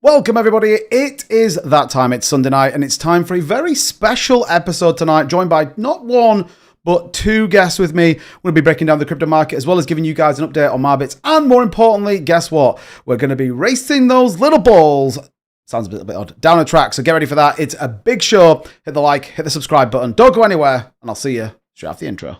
Welcome, everybody. It is that time. It's Sunday night, and it's time for a very special episode tonight, joined by not one, but two guests with me. We're going to be breaking down the crypto market, as well as giving you guys an update on Marbits. And more importantly, guess what? We're going to be racing those little balls. Sounds a bit odd. Down a track, so get ready for that. It's a big show. Hit the like, hit the subscribe button. Don't go anywhere, and I'll see you straight after the intro.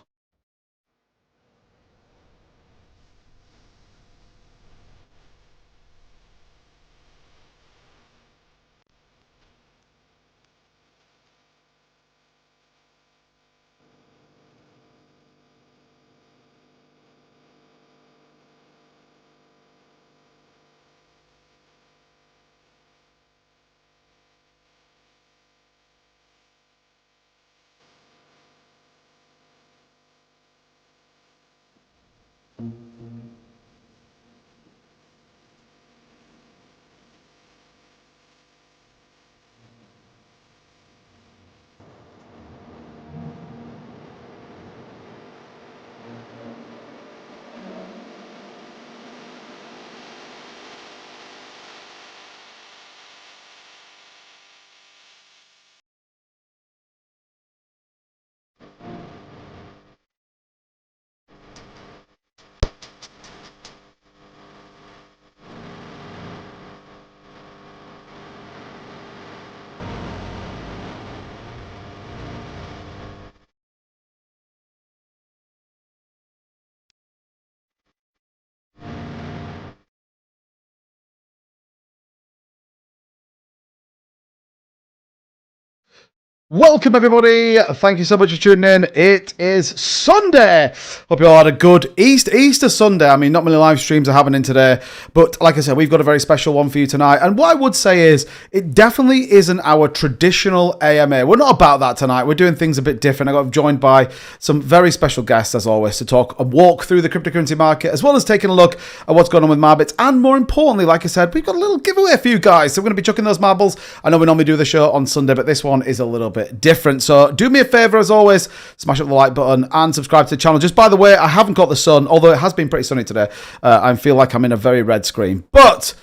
Welcome, everybody. Thank you so much for tuning in. It is Sunday. Hope you all had a good Easter Sunday. I mean, not many live streams are happening today, but like I said, we've got a very special one for you tonight. And what I would say is, it definitely isn't our traditional AMA. We're not about that tonight. We're doing things a bit different. I got joined by some very special guests, as always, to talk and walk through the cryptocurrency market, as well as taking a look at what's going on with Marbits. And more importantly, like I said, we've got a little giveaway for you guys. So we're going to be chucking those marbles. I know we normally do the show on Sunday, but this one is a little bit different. So do me a favor, as always, smash up the like button and subscribe to the channel. Just by the way, I haven't got the sun, although it has been pretty sunny today. I feel like I'm in a very red screen. But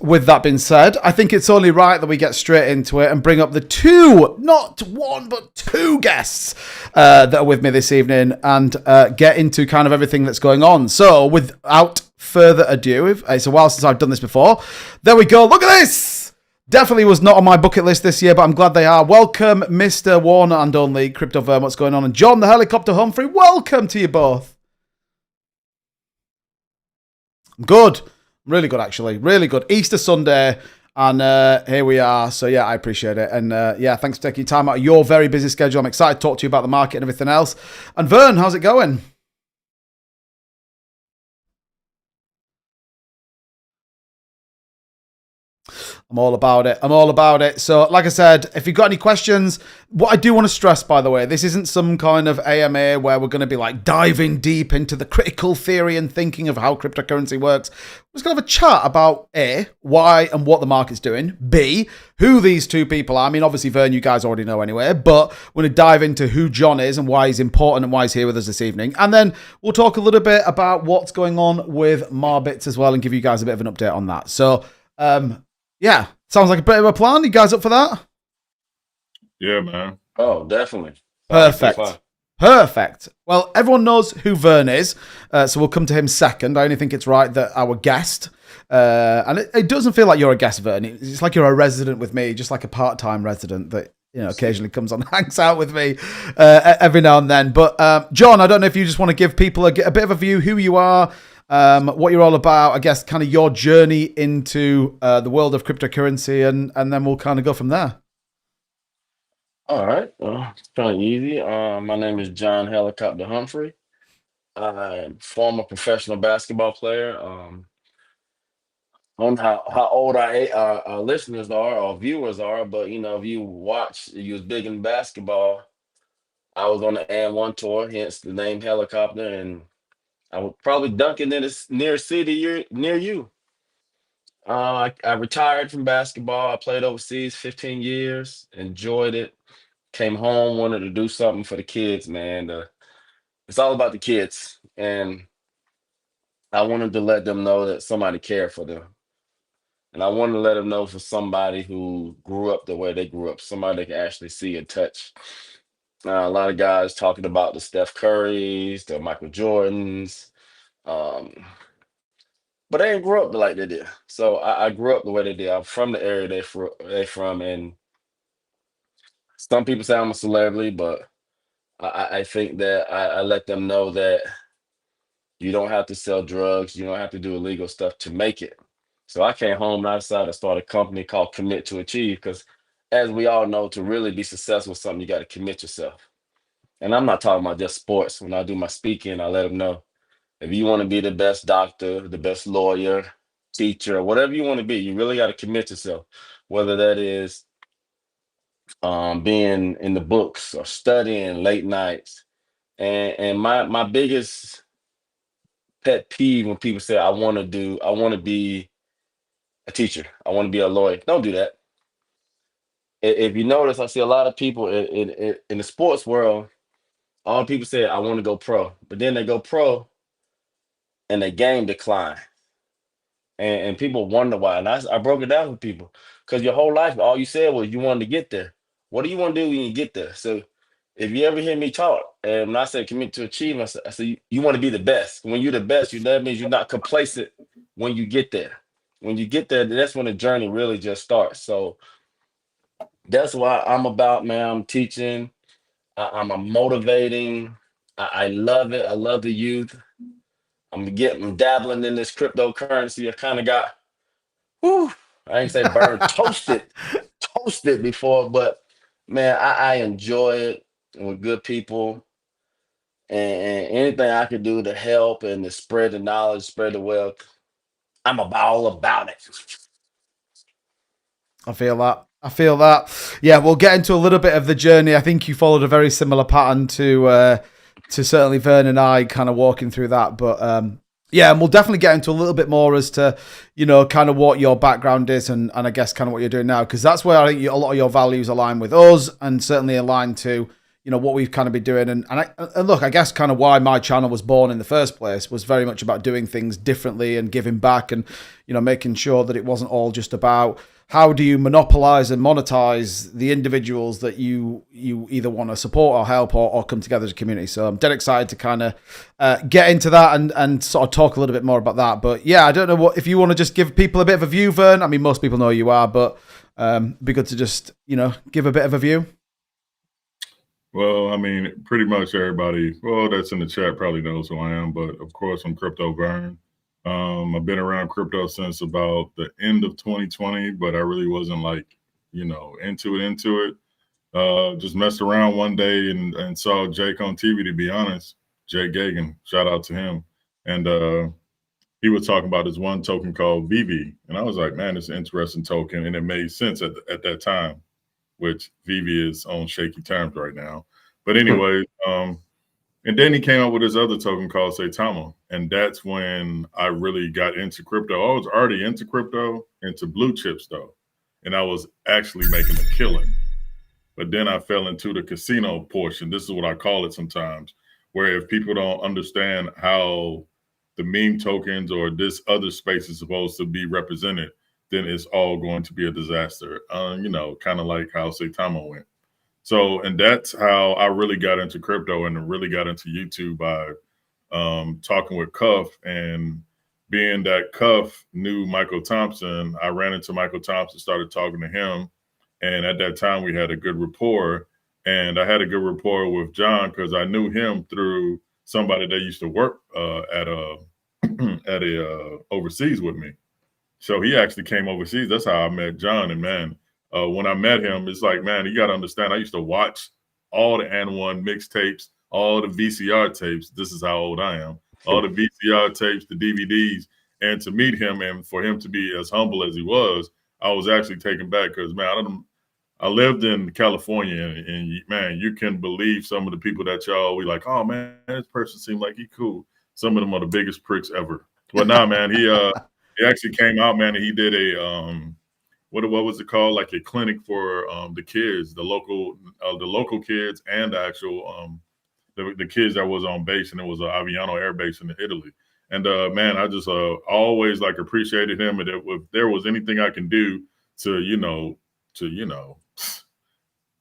with that being said, I think it's only right that we get straight into it and bring up the two, not one, but two guests that are with me this evening and get into kind of everything that's going on. So without further ado, it's a while since I've done this before. There we go. Look at this. Definitely was not on my bucket list this year, but I'm glad they are. Welcome, Mr. One and only Crypto Verm. What's going on? And John the Helicopter Humphrey, welcome to you both. I'm good. Really good, actually. Really good. Easter Sunday, and here we are. So, yeah, I appreciate it. And, yeah, thanks for taking time out of your very busy schedule. I'm excited to talk to you about the market and everything else. And, Vern, how's it going? I'm all about it. I'm all about it. So, like I said, if you've got any questions, what I do want to stress, by the way, this isn't some kind of AMA where we're going to be like diving deep into the critical theory and thinking of how cryptocurrency works. We're just going to have a chat about A, why and what the market's doing, B, who these two people are. I mean, obviously, Vern, you guys already know anyway, but we're going to dive into who John is and why he's important and why he's here with us this evening. And then we'll talk a little bit about what's going on with Marbits as well and give you guys a bit of an update on that. So, yeah, sounds like a bit of a plan. You guys up for that? Yeah, man. Oh, definitely. Perfect. Perfect. Well, everyone knows who Vern is, so we'll come to him second. I only think it's right that our guest, and it doesn't feel like you're a guest, Vern. It's like you're a resident with me, just like a part-time resident that occasionally comes on and hangs out with me every now and then. But John, I don't know if you just want to give people a bit of a view who you are. What you're all about, I guess, kind of your journey into the world of cryptocurrency, and then we'll kind of go from there. All right. Well, it's kind of easy. My name is John Helicopter Humphrey. I'm former professional basketball player. I don't know how old our listeners are or viewers are, but if you watch, you was big in basketball. I was on the and one tour, hence the name Helicopter, and I was probably dunking in this near city near you. I retired from basketball. I played overseas 15 years, enjoyed it. Came home, wanted to do something for the kids, man. It's all about the kids, and I wanted to let them know that somebody cared for them. And I want to let them know, for somebody who grew up the way they grew up, somebody they can actually see and touch. A lot of guys talking about the Steph Currys, the Michael Jordans, um, but they didn't grow up like they did. So I grew up the way they did. I'm from the area they from, and some people say I'm a celebrity, but I think that I let them know that you don't have to sell drugs, you don't have to do illegal stuff to make it. So I came home and I decided to start a company called Commit to Achieve, because as we all know, to really be successful with something, you got to commit yourself. And I'm not talking about just sports. When I do my speaking, I let them know, if you want to be the best doctor, the best lawyer, teacher, whatever you want to be, you really got to commit yourself. Whether that is being in the books or studying late nights. And my biggest pet peeve when people say, I want to be a teacher, I want to be a lawyer. Don't do that. If you notice, I see a lot of people in the sports world. All people say, I want to go pro, but then they go pro and their game decline, and people wonder why. And I broke it down for people, because your whole life, all you said was you wanted to get there. What do you want to do when you get there? So if you ever hear me talk, and when I say commit to achieve, I say you want to be the best. When you're the best, that means you're not complacent when you get there. When you get there, that's when the journey really just starts. So that's why I'm about, man. I'm teaching. I'm a motivating. I love it. I love the youth. I'm dabbling in this cryptocurrency. I kind of got, whew, I ain't say burned, toasted before, but man, I enjoy it with good people, and anything I could do to help and to spread the knowledge, spread the wealth, all about it. I feel that. I feel that. Yeah, we'll get into a little bit of the journey. I think you followed a very similar pattern to certainly Vern and I, kind of walking through that. But yeah, and we'll definitely get into a little bit more as to, kind of what your background is, and I guess kind of what you're doing now, because that's where I think a lot of your values align with us, and certainly align to, what we've kind of been doing. And look, I guess kind of why my channel was born in the first place was very much about doing things differently and giving back, and, making sure that it wasn't all just about how do you monopolize and monetize the individuals that you either want to support or help, or come together as a community. So I'm dead excited to kind of get into that and sort of talk a little bit more about that. But yeah, I don't know if you want to just give people a bit of a view, Vern. I mean, most people know who you are, but it'd be good to just, give a bit of a view. Well, I mean, pretty much everybody, that's in the chat probably knows who I am, but of course I'm Crypto Vern. I've been around crypto since about the end of 2020, but I really wasn't into it. Just messed around one day and saw Jake on TV, to be honest. Jake Gagan, shout out to him. And he was talking about this one token called VV. And I was like, man, it's an interesting token. And it made sense at that time, which VV is on shaky terms right now. But anyway, and then he came out with his other token called Saitama. And that's when I really got into crypto. I was already into crypto, into blue chips though. And I was actually making a killing. But then I fell into the casino portion. This is what I call it sometimes, where if people don't understand how the meme tokens or this other space is supposed to be represented, then it's all going to be a disaster. Kind of like how Saitama went. So, and that's how I really got into crypto and really got into YouTube by talking with Cuff, and being that Cuff knew Michael Thompson. I ran into Michael Thompson, started talking to him. And at that time we had a good rapport, and I had a good rapport with John because I knew him through somebody that used to work at a overseas with me. So he actually came overseas. That's how I met John. And man, when I met him, it's like, man, you got to understand, I used to watch all the N1 mixtapes, all the VCR tapes. This is how old I am. All the VCR tapes, the DVDs. And to meet him and for him to be as humble as he was, I was actually taken back because, man, I lived in California, and man, you can believe some of the people that we like, oh man, this person seemed like he cool. Some of them are the biggest pricks ever. But nah, man, he actually came out, man, and he did a what was it called? Like a clinic for the kids, the local kids, and the actual the kids that was on base, and it was Aviano Air Base in Italy. And man, I just always like appreciated him. And if there was anything I can do to,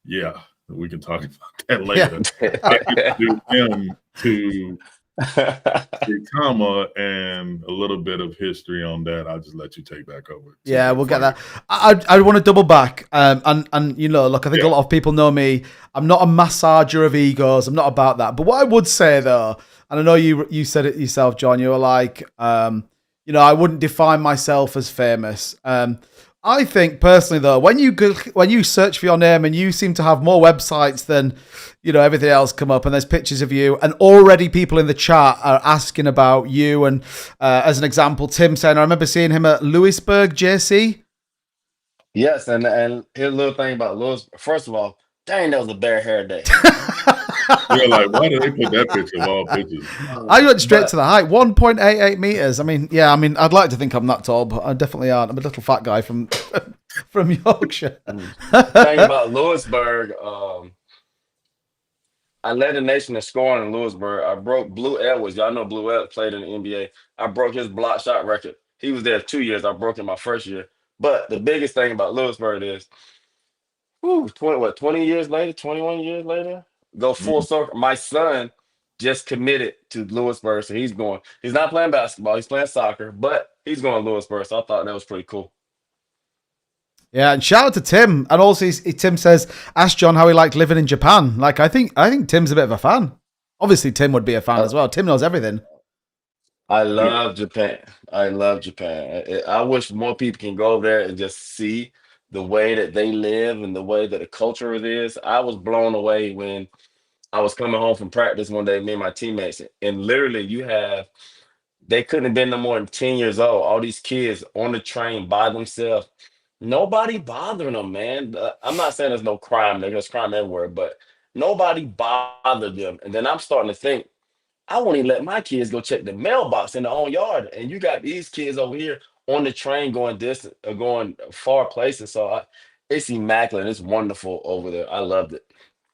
yeah, we can talk about that later. I can do him to comma and a little bit of history on that. I'll just let you take back over. Yeah, we'll get that. I want to double back, and look, I think a lot of people know me. I'm not a massager of egos. I'm not about that. But what I would say though, and I know you said it yourself, John. You were like, I wouldn't define myself as famous. I think personally though, when you search for your name and you seem to have more websites than everything else come up, and there's pictures of you, and already people in the chat are asking about you. And as an example, Tim saying, I remember seeing him at Lewisburg, JC. Yes, and here's a little thing about Lewis. First of all, dang, that was a bare hair day. You're like, why did they put that picture of all pictures? I went straight to the height, 1.88 meters. I mean, I'd like to think I'm that tall, but I definitely aren't. I'm a little fat guy from Yorkshire. Thing about Lewisburg, I led the nation in scoring in Lewisburg. I broke Blue Edwards. Y'all know Blue Edwards played in the NBA. I broke his block shot record. He was there 2 years. I broke it my first year. But the biggest thing about Lewisburg is, 20 years later, 21 years later, go full circle. My son just committed to Lewisburg, so he's not playing basketball, he's playing soccer, but he's going to Lewisburg, so I thought that was pretty cool. Yeah, and shout out to Tim. And also, Tim says, ask John how he liked living in Japan. Like, I think Tim's a bit of a fan. Obviously, Tim would be a fan as well. Tim knows everything. I love Japan. I wish more people can go there and just see the way that they live and the way that the culture is. I was blown away when I was coming home from practice one day, me and my teammates, and literally they couldn't have been no more than 10 years old. All these kids on the train by themselves. Nobody bothering them, man. I'm not saying there's no crime. There's crime everywhere, but nobody bothered them. And then I'm starting to think, I won't even let my kids go check the mailbox in their own yard. And you got these kids over here on the train going distant or going far places. So it's immaculate. It's wonderful over there. I loved it.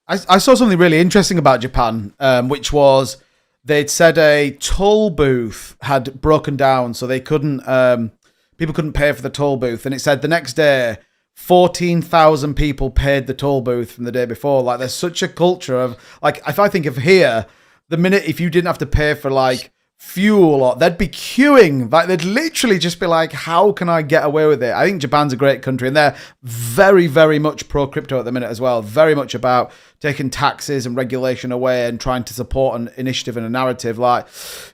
I saw something really interesting about Japan, which was they'd said a toll booth had broken down, so they couldn't. People couldn't pay for the toll booth, and it said the next day 14,000 people paid the toll booth from the day before. Like, there's such a culture of, like, if I think of here, the minute if you didn't have to pay for like fuel, or they'd be queuing, like they'd literally just be like, how can I get away with it? I think Japan's a great country, and they're very, very much pro crypto at the minute as well. Very much about taking taxes and regulation away and trying to support an initiative and a narrative. Like,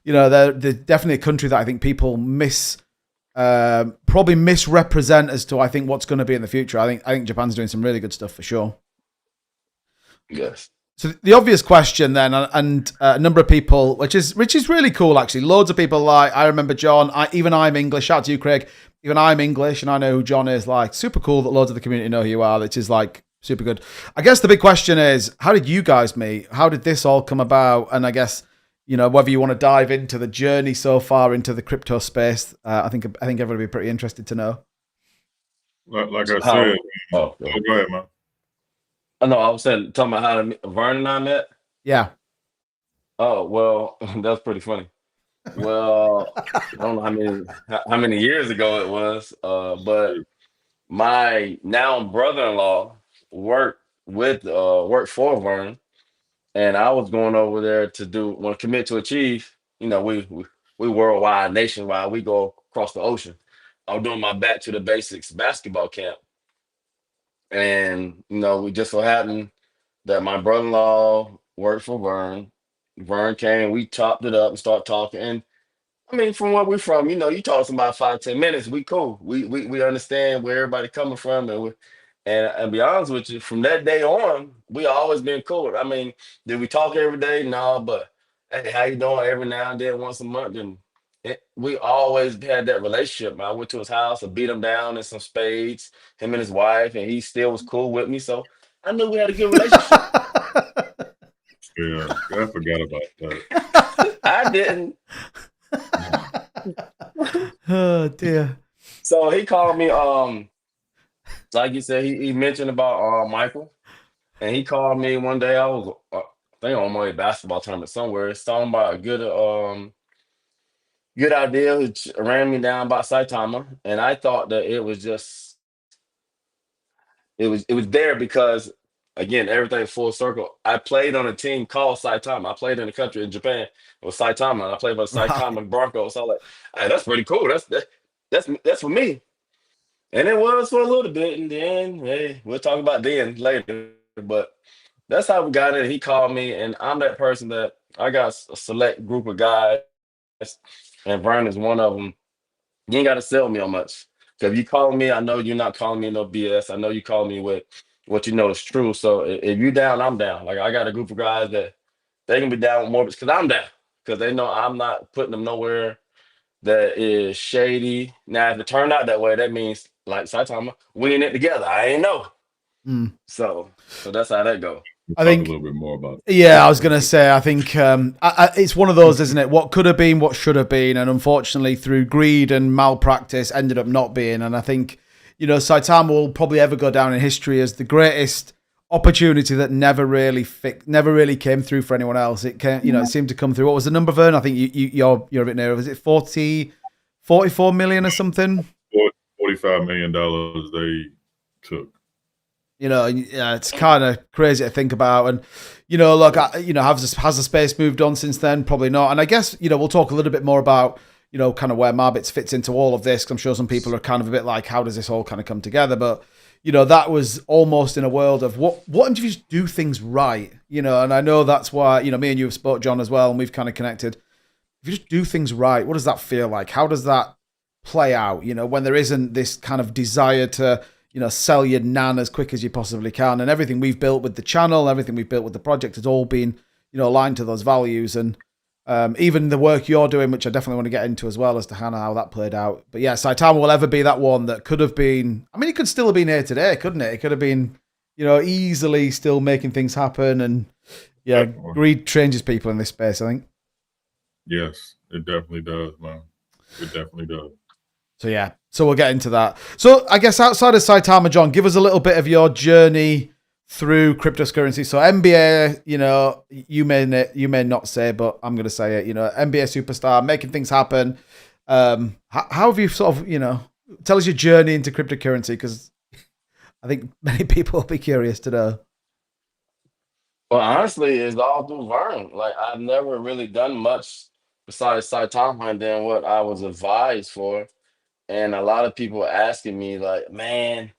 they're definitely a country that I think people probably misrepresent as to, I think, what's going to be in the future. I think Japan's doing some really good stuff for sure. Yes. So the obvious question then, and a number of people, which is really cool actually. Loads of people like, I remember John. Even I'm English. Shout out to you, Craig. Even I'm English, and I know who John is. Like, super cool that loads of the community know who you are. Which is like super good. I guess the big question is, how did you guys meet? How did this all come about? And I guess, whether you want to dive into the journey so far into the crypto space, I think everybody would be pretty interested to know. Like I said, go ahead, man. Oh, no, I was talking about how Vern and I met. Yeah. Oh, well, that's pretty funny. Well, I don't know how many years ago it was, but my now brother-in-law worked for Vern, and I was going over there to commit to achieve. We worldwide, nationwide. We go across the ocean. I was doing my back to the basics basketball camp. And, we just so happened that my brother-in-law worked for Vern. Vern came, we chopped it up and started talking. And I mean, from where we're from, you talk to about 5-10 minutes, we cool. We understand where everybody coming from. And be honest with you, from that day on, we always been cool. I mean, did we talk every day? No, but hey, how you doing? Every now and then, once a month. And we always had that relationship. I went to his house, I beat him down in some spades, him and his wife, and he still was cool with me. So I knew we had a good relationship. Yeah, I forgot about that. I didn't. Oh dear. So he called me. Like you said, he mentioned about Michael, and he called me one day. I was, I think, on my basketball tournament somewhere. It's talking about a good good idea, which ran me down about Saitama, and I thought that it was there because again everything full circle. I played on a team called Saitama. I played in a country in Japan with Saitama, and I played for the Right. Saitama Broncos. So I'm like, hey, that's pretty cool. That's for me. And it was for a little bit, and then hey, we'll talk about then later. But that's how we got it. He called me, and I'm that person that I got a select group of guys, and Vern is one of them. You ain't got to sell me on much. Because if you call me, I know you're not calling me no BS. I know you call me with what you know is true. So if you down, I'm down. Like I got a group of guys that they can be down with Marbits because I'm down. Because they know I'm not putting them nowhere that is shady. Now, if it turned out that way, that means like Saitama, we in it together. I ain't know. Mm. So that's how that go. We'll I talk a think, little bit more about yeah, I was going to say, I think it's one of those, isn't it? What could have been, what should have been. And unfortunately, through greed and malpractice, ended up not being. And I think, Saitama will probably ever go down in history as the greatest opportunity that never really came through for anyone else. It came, it seemed to come through. What was the number, Vern? I think you're a bit nearer. Was it 44 million or something? $45 million they took. It's kind of crazy to think about. And, look, has the space moved on since then? Probably not. And I guess, we'll talk a little bit more about, kind of where Marbits fits into all of this. 'Cause I'm sure some people are kind of a bit like, how does this all kind of come together? But, that was almost in a world of what if you just do things right? And I know that's why, me and you have spoke, John, as well, and we've kind of connected. If you just do things right, what does that feel like? How does that play out? When there isn't this kind of desire to, sell your nan as quick as you possibly can. And everything we've built with the channel, everything we've built with the project has all been, aligned to those values. And even the work you're doing, which I definitely want to get into as well as to how that played out. But yeah, Saitama will ever be that one that could have been, it could still have been here today, couldn't it? It could have been, easily still making things happen. And yeah, greed changes people in this space, I think. Yes, it definitely does, man. It definitely does. So yeah, so we'll get into that. So I guess outside of Saitama, John, give us a little bit of your journey through cryptocurrency. So NBA, you may not say, but I'm going to say it. NBA superstar, making things happen. How have you sort of, tell us your journey into cryptocurrency? Because I think many people will be curious to know. Well, honestly, it's all through Vern. Like I've never really done much besides Saitama and then what I was advised for. And a lot of people are asking me, like, man,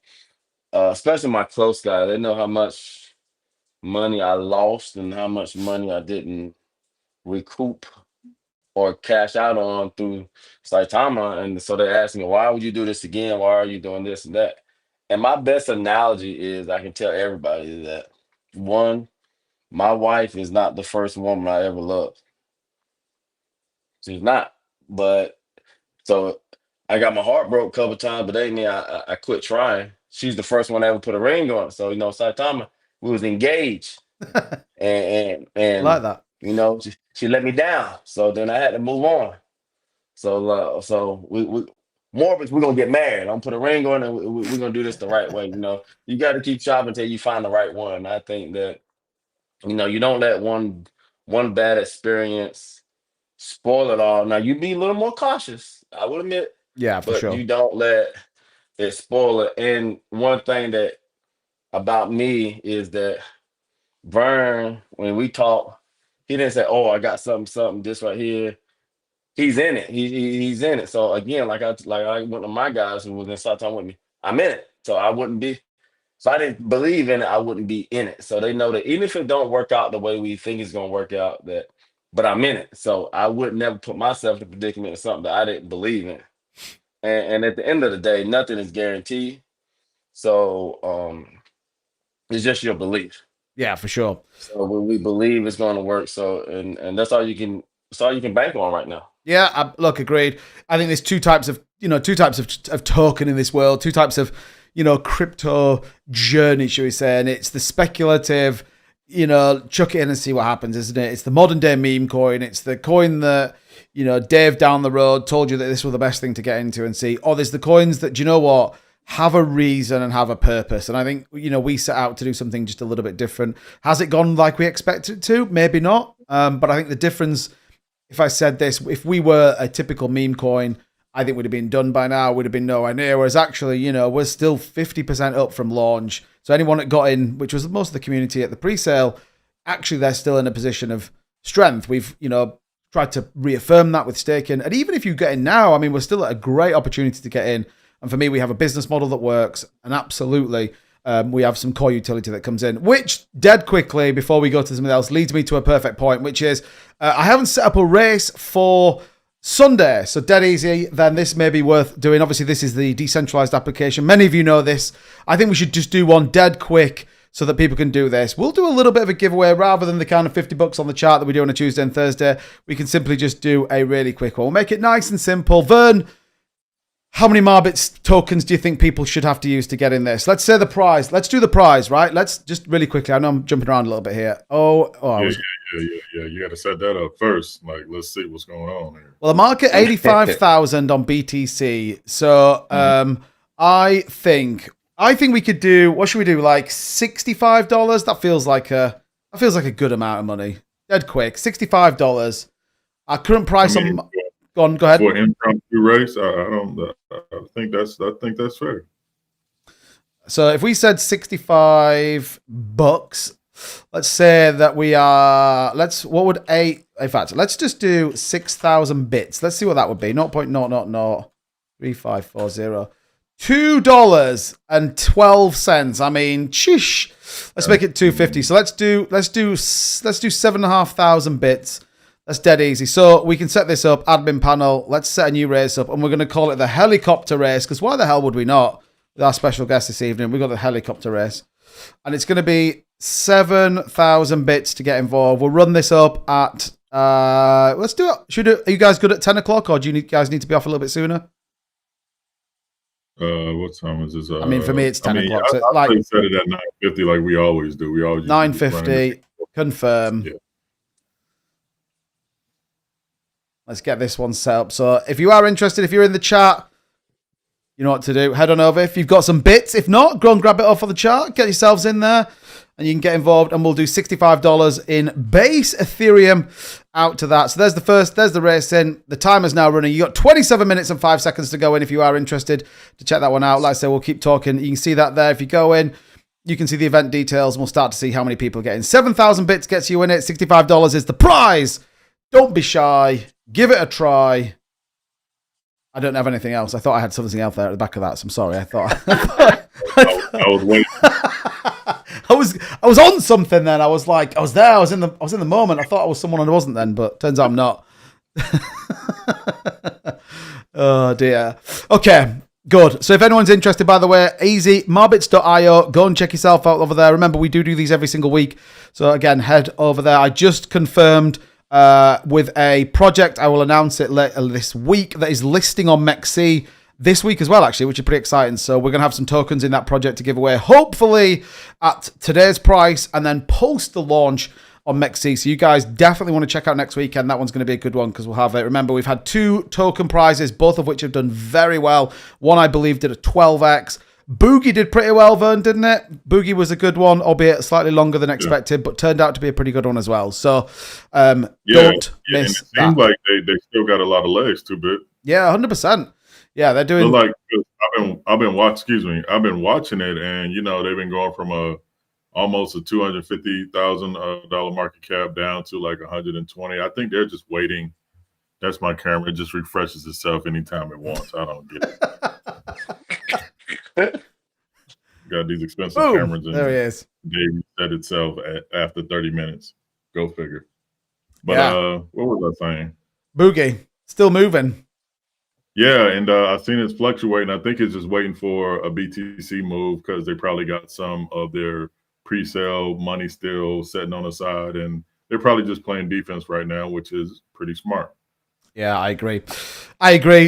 especially my close guys, they know how much money I lost and how much money I didn't recoup or cash out on through Saitama. And so they ask me, why would you do this again? Why are you doing this and that? And my best analogy is I can tell everybody that one, my wife is not the first woman I ever loved. She's not. But so I got my heart broke a couple times, but that ain't mean I quit trying. She's the first one to ever put a ring on. So Saitama, we was engaged, and Like that. she let me down. So then I had to move on. So we Morbits, we're gonna get married. I'm gonna put a ring on, and we're gonna do this the right way. You got to keep shopping until you find the right one. I think that you don't let one bad experience spoil it all. Now you be a little more cautious, I will admit, Yeah, for but sure. you don't let it spoil it. And one thing that about me is that Vern, when we talk, he didn't say, "Oh, I got something, this right here." He's in it. He's in it. So again, like I went to my guys who was in Satan with me. I'm in it. So I wouldn't be. So I didn't believe in it. I wouldn't be in it. So they know that even if it don't work out the way we think it's gonna work out, but I'm in it. So I would never put myself in a predicament of something that I didn't believe in. And at the end of the day, nothing is guaranteed. So it's just your belief. Yeah, for sure. So when we believe it's going to work, so and that's all you can bank on right now. Yeah, look, agreed. I think there's two types of token in this world, two types of, crypto journey, should we say? And it's the speculative, chuck it in and see what happens, isn't it? It's the modern day meme coin. It's the coin that, Dave down the road told you that this was the best thing to get into and see. Or there's the coins that, do you know what? Have a reason and have a purpose. And I think, we set out to do something just a little bit different. Has it gone like we expected it to? Maybe not. But I think the difference if I said this, if we were a typical meme coin, I think would have been done by now, would have been nowhere near. Whereas actually, you know, we're still 50% up from launch. So anyone that got in, which was most of the community at the pre-sale, actually they're still in a position of strength. We've, you know, tried to reaffirm that with staking. And even if you get in now, I mean, we're still at a great opportunity to get in. And for me, we have a business model that works. And absolutely, we have some core utility that comes in, which dead quickly, before we go to something else, leads me to a perfect point, which is I haven't set up a race for Sunday. So dead easy, then this may be worth doing. Obviously, this is the decentralized application. Many of you know this. I think we should just do one dead quick so that people can do this. We'll do a little bit of a giveaway rather than the kind of $50 on the chart that we do on a Tuesday and Thursday. We can simply just do a really quick one. We'll make it nice and simple. Vern, how many Marbits tokens do you think people should have to use to get in this? Let's say the prize. Let's do the prize, right? Let's just really quickly. I know I'm jumping around a little bit here. Yeah. You got to set that up first. Like, let's see what's going on here. Well, the market 85,000 on BTC. So I think we could do. What should we do? Like $65. That feels like a good amount of money. Dead quick. $65. Our current price on. Go ahead. For an impromptu race, I think that's fair. So if we said $65, let's say that we are. Let's just do 6,000 bits. Let's see what that would be. 0.0003540. $2.12. I mean, chish. Let's make it 250. So let's do 7,500 bits. That's dead easy. So we can set this up, admin panel. Let's set a new race up, and we're going to call it the helicopter race, because why the hell would we not? With our special guest this evening, we've got the helicopter race. And it's going to be 7,000 bits to get involved. We'll run this up at, let's do it. Are you guys good at 10 o'clock, or do you guys need to be off a little bit sooner? What time is this? I mean, for me, it's 10 o'clock. So I set it at 9:50 like we always do. We always 9:50, confirm. Yeah. Let's get this one set up. So if you are interested, if you're in the chat, you know what to do. Head on over. If you've got some bits, if not, go and grab it off of the chart. Get yourselves in there and you can get involved. And we'll do $65 in base Ethereum out to that. So there's the race in. The timer's now running. You got 27 minutes and 5 seconds to go in if you are interested to check that one out. Like I said, we'll keep talking. You can see that there. If you go in, you can see the event details and we'll start to see how many people get in. 7,000 bits gets you in it. $65 is the prize. Don't be shy. Give it a try. I don't have anything else. I thought I had something else there at the back of that. So I'm sorry. I was waiting. I was on something then. I was like, I was there. I was in the moment. I thought I was someone I wasn't then, but turns out I'm not. Oh dear. Okay. Good. So if anyone's interested, by the way, easy, marbits.io. Go and check yourself out over there. Remember, we do these every single week. So again, head over there. I just confirmed with a project. I will announce it later this week that is listing on MEXC this week as well, actually, which is pretty exciting. So we're going to have some tokens in that project to give away, hopefully at today's price and then post the launch on MEXC. So you guys definitely want to check out next weekend. That one's going to be a good one because we'll have it. Remember, we've had 2 token prizes, both of which have done very well. One, I believe, did a 12x. Boogie did pretty well, Vern, didn't it? Boogie was a good one, albeit slightly longer than expected, but turned out to be a pretty good one as well. So don't miss and it that. seems like they still got a lot of legs, too, bit. Yeah, 100%. Yeah, they're doing. Like I've been watching it, and they've been going from almost a $250,000 market cap down to like 120. I think they're just waiting. That's my camera. It just refreshes itself anytime it wants. I don't get it. Got these expensive cameras, and there he is. They reset itself after 30 minutes. Go figure. But what was I saying? Boogie still moving. Yeah, and I've seen it's fluctuating. I think it's just waiting for a BTC move because they probably got some of their pre-sale money still sitting on the side, and they're probably just playing defense right now, which is pretty smart. Yeah, I agree.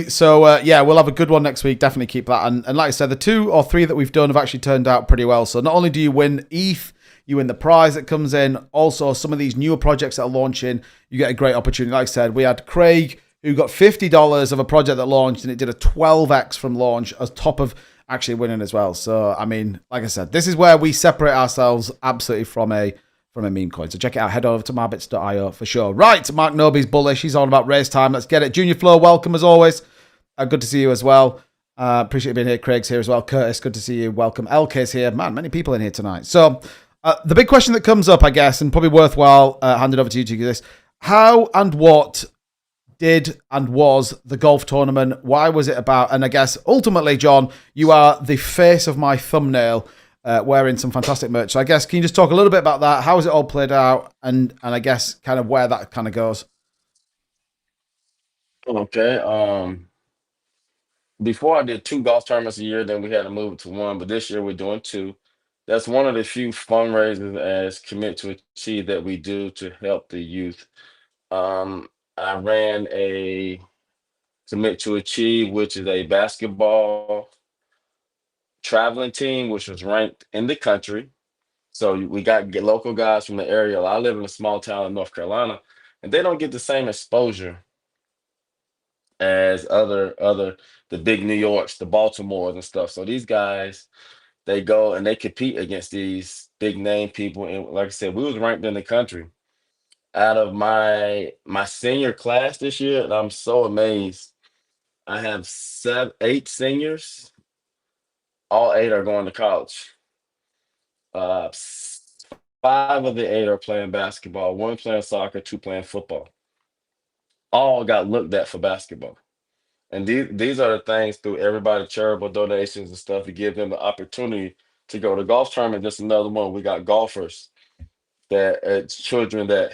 So, we'll have a good one next week. Definitely keep that. And like I said, the 2 or 3 that we've done have actually turned out pretty well. So not only do you win ETH, you win the prize that comes in. Also, some of these newer projects that are launching, you get a great opportunity. Like I said, we had Craig, who got $50 of a project that launched, and it did a 12x from launch on top of actually winning as well. So, I mean, like I said, this is where we separate ourselves absolutely from a from a meme coin. So check it out. Head over to marbits.io for sure. Right, Mark Noby's bullish. He's on about race time. Let's get it. Junior Flow, welcome as always. Good to see you as well. Appreciate you being here. Craig's here as well. Curtis, good to see you. Welcome. LK's here. Man, many people in here tonight. So the big question that comes up, I guess, and probably worthwhile handing over to you to do this. How and what did and was the golf tournament? Why was it about? And I guess ultimately, John, you are the face of my thumbnail, wearing some fantastic merch. So I guess, can you just talk a little bit about that? How has it all played out? And I guess kind of where that kind of goes. Okay. Before I did 2 golf tournaments a year, then we had to move it to 1, but this year we're doing 2. That's one of the few fundraisers as Commit to Achieve that we do to help the youth. I ran a Commit to Achieve, which is a basketball traveling team, which was ranked in the country. So we get local guys from the area. I live in a small town in North Carolina, and they don't get the same exposure as the big New Yorks, the Baltimores and stuff. So these guys, they go and they compete against these big name people. And like I said, we was ranked in the country. Out of my senior class this year, and I'm so amazed. I have 8 seniors. All 8 are going to college. 5 of the 8 are playing basketball, 1 playing soccer, 2 playing football. All got looked at for basketball. And these are the things through everybody charitable donations and stuff to give them the opportunity to go to golf tournament. Just another one. We got golfers that it's children that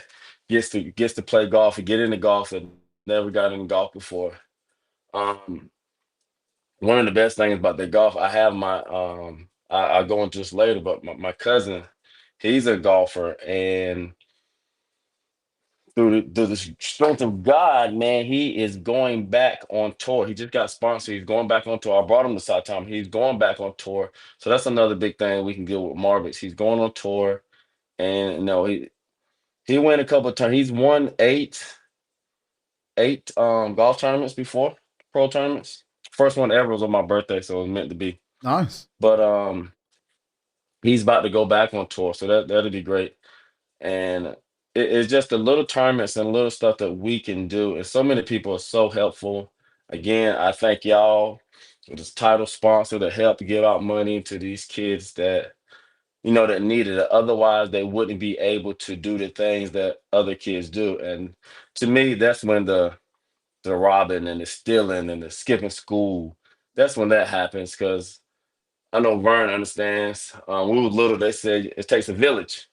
gets to play golf and get into golf that never got into golf before. Um, One of the best things about the golf, I have I'll go into this later, but my cousin, he's a golfer, and through the strength of God, man, he is going back on tour. He just got sponsored. He's going back on tour. I brought him to South Tom. He's going back on tour. So that's another big thing we can deal with Marbits. He's going on tour, and he won a couple of times. He's won eight golf tournaments before, pro tournaments. First one ever was on my birthday, so it was meant to be. Nice. But he's about to go back on tour, so that'll be great. And it's just the little tournaments and little stuff that we can do. And so many people are so helpful. Again, I thank y'all for this title sponsor to help give out money to these kids that that needed it. Otherwise, they wouldn't be able to do the things that other kids do. And to me, that's when the robbing and the stealing and the skipping school, that's when that happens. Because I know Vern understands. When we was little, they said it takes a village.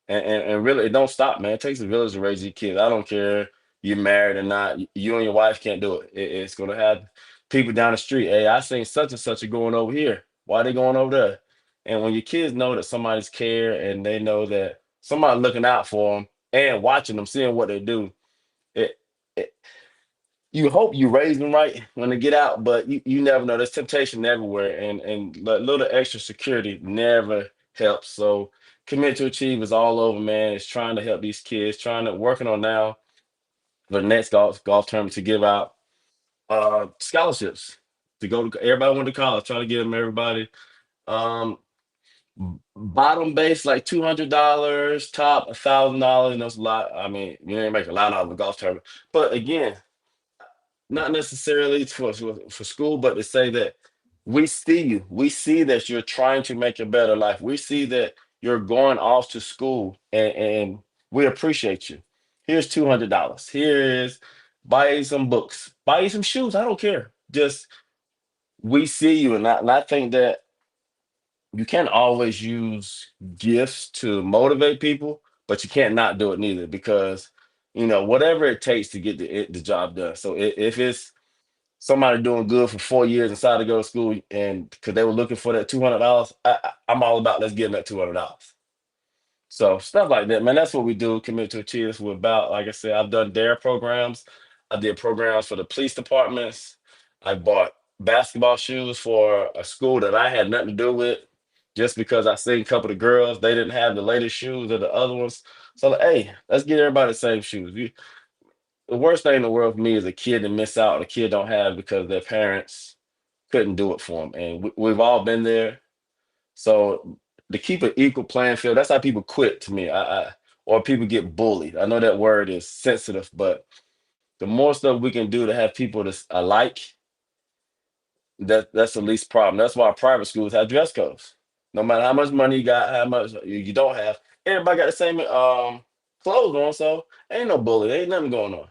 And really, it don't stop, man. It takes a village to raise your kids. I don't care you're married or not. You and your wife can't do it. It's going to have people down the street. Hey, I seen such and such are going over here. Why are they going over there? And when your kids know that somebody's care and they know that somebody looking out for them and watching them, seeing what they do, it, it you hope you raise them right when they get out, but you never know. There's temptation everywhere, and little extra security never helps. So Commit to Achieve is all over, man. It's trying to help these kids, working on now for the next golf tournament to give out scholarships to go to everybody went to college. Try to give them everybody. Um, Bottom base like $200, top $1,000. And that's a lot. I mean, you ain't make a lot out of a golf tournament, but again, not necessarily for school, but to say that we see you. We see that you're trying to make a better life. We see that you're going off to school, and we appreciate you. Here's $200. Here is buy you some books, buy you some shoes. I don't care. Just we see you, and I think that you can't always use gifts to motivate people, but you can't not do it neither because whatever it takes to get the job done. So if it's somebody doing good for 4 years inside to go to school and because they were looking for that $200, I'm all about let's give them that $200. So stuff like that, man. That's what we do. Commit to Achieve. We're about, like I said, I've done DARE programs. I did programs for the police departments. I bought basketball shoes for a school that I had nothing to do with, just because I seen a couple of girls. They didn't have the latest shoes or the other ones. So like, hey, let's get everybody the same shoes. The worst thing in the world for me is a kid to miss out, a kid don't have because their parents couldn't do it for them. And we've all been there. So to keep an equal playing field. That's how people quit to me. Or people get bullied. I know that word is sensitive, but the more stuff we can do to have people alike, that's the least problem. That's why private schools have dress codes. No matter how much money you got, how much you don't have, everybody got the same clothes on, so ain't no bully, ain't nothing going on.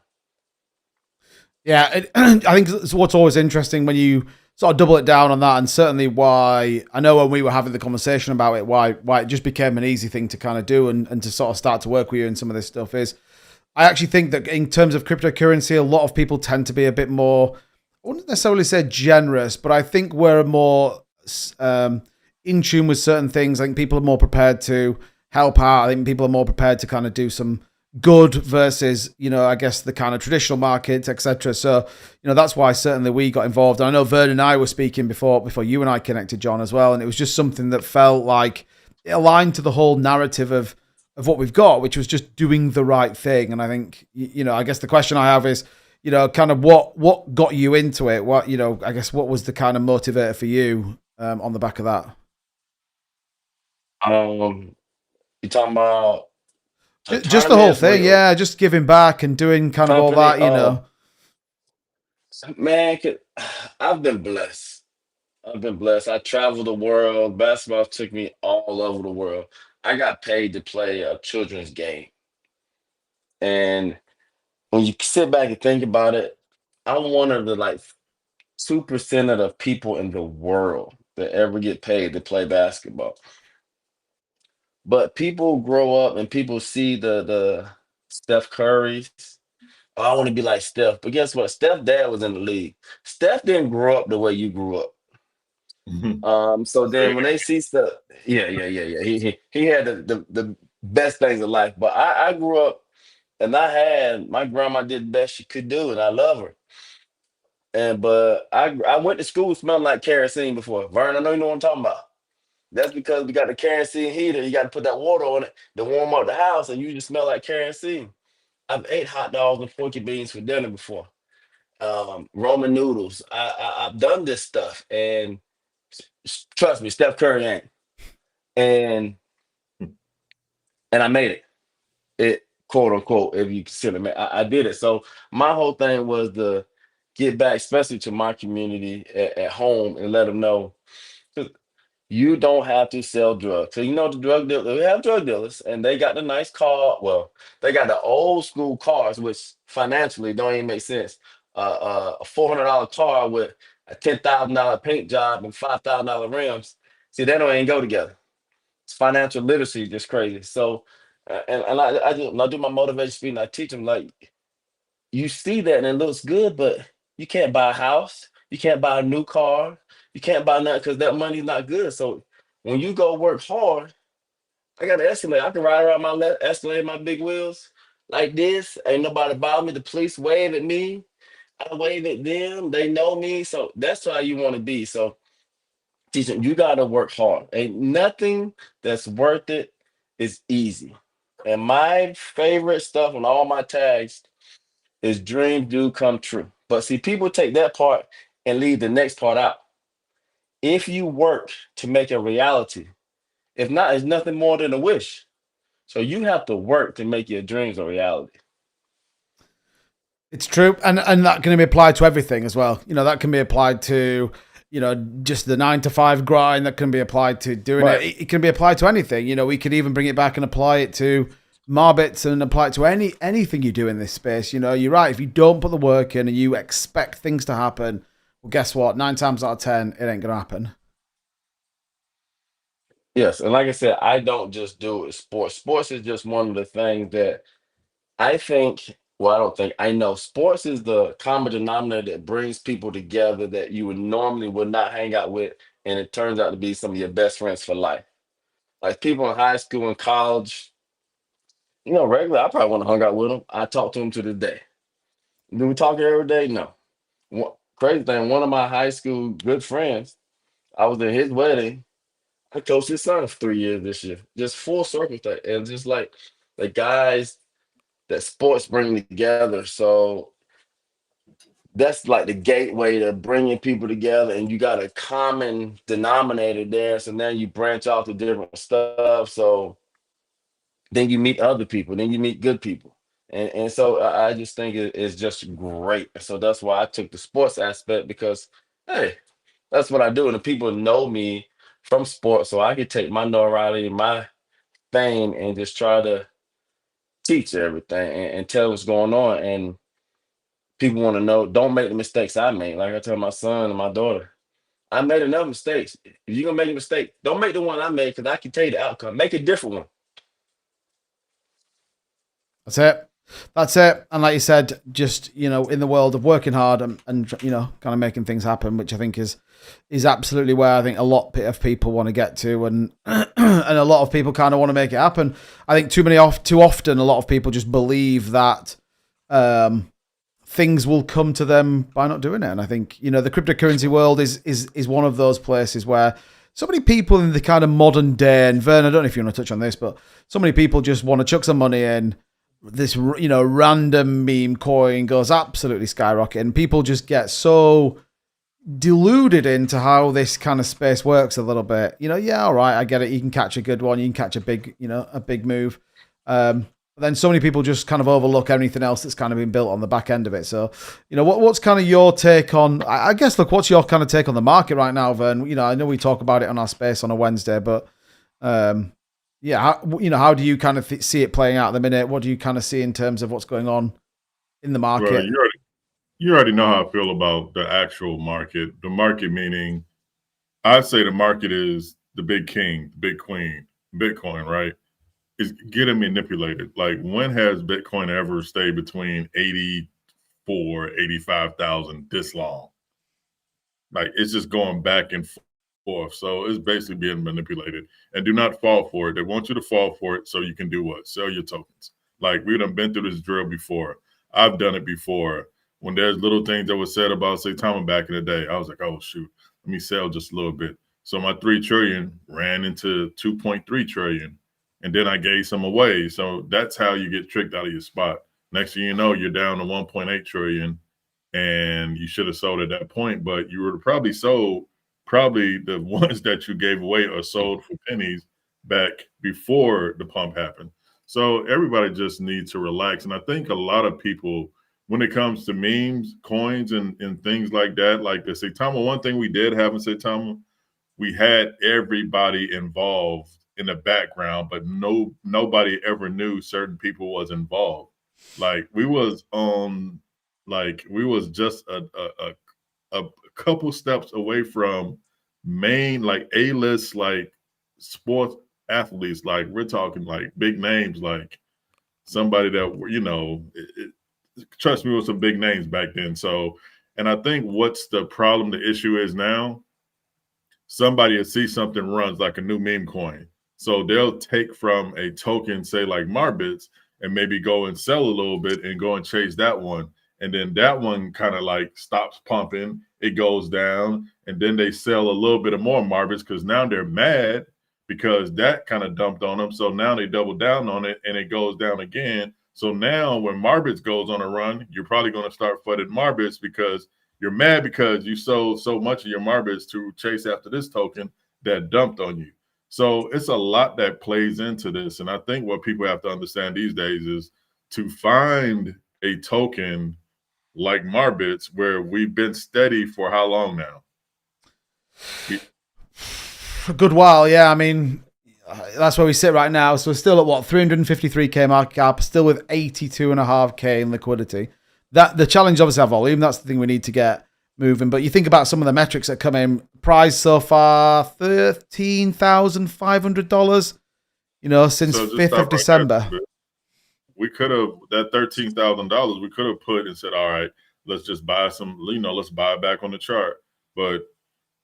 Yeah, I think it's what's always interesting when you sort of double it down on that, and certainly why I know when we were having the conversation about it, why it just became an easy thing to kind of do and to sort of start to work with you and some of this stuff is I actually think that in terms of cryptocurrency, a lot of people tend to be a bit more, I wouldn't necessarily say generous, but I think we're more in tune with certain things. I think people are more prepared to help out. I think people are more prepared to kind of do some good versus, I guess the kind of traditional markets, etc. So, that's why certainly we got involved. And I know Vern and I were speaking before you and I connected, John, as well. And it was just something that felt like it aligned to the whole narrative of what we've got, which was just doing the right thing. And I think, I guess the question I have is, kind of what got you into it? What, I guess what was the kind of motivator for you on the back of that? You talking about Just the whole tournaments? thing, yeah, just giving back and doing kind of all Company? that. Man, I've been blessed. I've been blessed. I traveled the world. Basketball took me all over the world. I got paid to play a children's game. And when you sit back and think about it, I'm one of the like 2% of the people in the world that ever get paid to play basketball. But people grow up and people see the Steph Curry's. Oh, I want to be like Steph. But guess what? Steph dad was in the league. Steph didn't grow up the way you grew up. So then when they see stuff, yeah. He had the best things in life. But I grew up and my grandma did the best she could do, and I love her. But I went to school smelling like kerosene before. Vern, I know you know what I'm talking about. That's because we got the kerosene heater. You got to put that water on it to warm up the house, and you just smell like kerosene. I've ate hot dogs and porky beans for dinner before. Roman noodles. I've done this stuff, and trust me, Steph Curry ain't. And I made it. It quote unquote, if you consider me, I did it. So my whole thing was to get back, especially to my community at home, and let them know you don't have to sell drugs. So the drug dealers, we have drug dealers, and they got the nice car. Well, they got the old school cars, which financially don't even make sense. A $400 car with a $10,000 paint job and $5,000 rims. See, that don't even go together. It's financial literacy is just crazy. So, and when I do my motivation speech, and I teach them like you see that and it looks good, but you can't buy a house, you can't buy a new car, you can't buy nothing because that money's not good. So when you go work hard, I got an Escalade. I can ride around my Escalade, my big wheels like this. Ain't nobody bother me. The police wave at me. I wave at them. They know me. So that's how you want to be. So teach them, you got to work hard. Ain't nothing that's worth it is easy. And my favorite stuff on all my tags is dreams do come true. But see, people take that part and leave the next part out. If you work to make a reality, if not, it's nothing more than a wish. So you have to work to make your dreams a reality. It's true, and that can be applied to everything as well. That can be applied to, just the 9 to 5 grind. That can be applied to doing Right. it can be applied to anything. We could even bring it back and apply it to Marbits and apply it to anything you do in this space. You're right. If you don't put the work in and you expect things to happen, well, guess what? 9 times out of 10, it ain't gonna happen. Yes, and like I said, I don't just do it. Sports is just one of the things that I think. Well, I don't think I know. Sports is the common denominator that brings people together that you would not hang out with, and it turns out to be some of your best friends for life. Like people in high school and college, regular. I probably want to hang out with them. I talk to them to this day. Do we talk every day? No. Crazy thing, one of my high school good friends, I was at his wedding. I coached his son for 3 years this year. Just full circle thing. And just like the guys that sports bring together. So that's like the gateway to bringing people together, and you got a common denominator there. So now you branch out to different stuff. So then you meet other people, then you meet good people. And so I just think it's just great. So that's why I took the sports aspect, because hey, that's what I do. And the people know me from sports, so I could take my notoriety, my fame, and just try to teach everything and tell what's going on. And people want to know, don't make the mistakes I made. Like I tell my son and my daughter, I made enough mistakes. If you're gonna make a mistake, don't make the one I made, because I can tell you the outcome. Make a different one. That's it. That's it. And like you said, just, in the world of working hard and kind of making things happen, which I think is absolutely where I think a lot of people want to get to, and and a lot of people kind of want to make it happen. I think too often a lot of people just believe that things will come to them by not doing it. And I think, the cryptocurrency world is one of those places where so many people in the kind of modern day, and Vern, I don't know if you want to touch on this, but so many people just want to chuck some money in. This, random meme coin goes absolutely skyrocketing. People just get so deluded into how this kind of space works a little bit. Yeah, all right, I get it. You can catch a good one. You can catch a big move. But then so many people just kind of overlook everything else that's kind of been built on the back end of it. So, what's kind of your take on, I guess, look, what's your kind of take on the market right now, Vern? I know we talk about it on our space on a Wednesday, but, yeah, how do you kind of see it playing out at the minute? What do you kind of see in terms of what's going on in the market? Well, you already know how I feel about the actual market. The market meaning, I say the market is the big king, the big queen, Bitcoin, right? Is getting manipulated. Like, when has Bitcoin ever stayed between 84, 85,000 this long? Like, it's just going back and forth. So it's basically being manipulated. And do not fall for it. They want you to fall for it so you can do what? Sell your tokens. Like, we done been through this drill before. I've done it before. When there's little things that were said about, say, Thomas back in the day, I was like, oh, shoot, let me sell just a little bit. So my 3 trillion ran into 2.3 trillion. And then I gave some away. So that's how you get tricked out of your spot. Next thing you know, you're down to 1.8 trillion. And you should have sold at that point, but you were probably sold. Probably the ones that you gave away are sold for pennies back before the pump happened. So everybody just needs to relax. And I think a lot of people, when it comes to memes, coins, and things like that, like the Saitama, one thing we did have in Saitama, we had everybody involved in the background, but nobody ever knew certain people was involved. Like, we was just a couple steps away from main, like, A-list, like, sports athletes. Like, we're talking like big names, like somebody that, trust me, with some big names back then. So, and I think what's the problem, the issue is now, somebody will see something runs like a new meme coin. So they'll take from a token, say like Marbits, and maybe go and sell a little bit and go and chase that one. And then that one kind of like stops pumping, it goes down, and then they sell a little bit of more Marbits because now they're mad because that kind of dumped on them. So now they double down on it and it goes down again. So now when Marbits goes on a run, you're probably going to start flooding Marbits because you're mad because you sold so much of your Marbits to chase after this token that dumped on you. So it's a lot that plays into this. And I think what people have to understand these days is to find a token like Marbits, where we've been steady for how long now? A good while, yeah. I mean, that's where we sit right now. So we're still at what, 353k market cap, still with 82.5k in liquidity. That the challenge obviously our volume. That's the thing we need to get moving. But you think about some of the metrics that come in. Price so far $13,500. Since 5th of December. We could have that $13,000. We could have put and said, all right, let's just buy some. Let's buy it back on the chart. But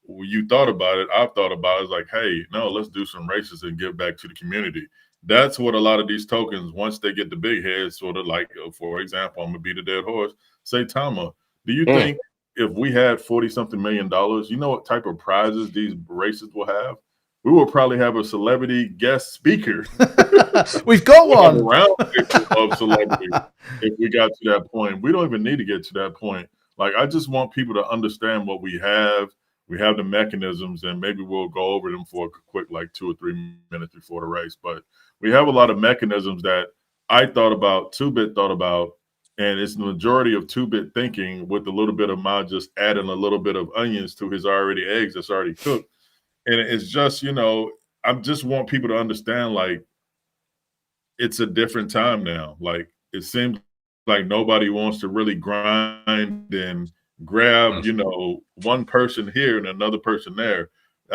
you thought about it. I've thought about it. It's like, hey, no, let's do some races and give back to the community. That's what a lot of these tokens, once they get the big heads, sort of like, for example, I'm gonna beat a dead horse. Say, Tama, do you think if we had $40-something million, you know what type of prizes these races will have? We will probably have a celebrity guest speaker. We've got one. Around of celebrities if we got to that point. We don't even need to get to that point. Like, I just want people to understand what we have. We have the mechanisms, and maybe we'll go over them for a quick, like 2 or 3 minutes before the race. But we have a lot of mechanisms that I thought about, 2-Bit thought about, and it's the majority of 2-Bit thinking with a little bit of my just adding a little bit of onions to his already eggs that's already cooked. And it's just, I just want people to understand, like, it's a different time now. Like, it seems like nobody wants to really grind and grab, one person here and another person there.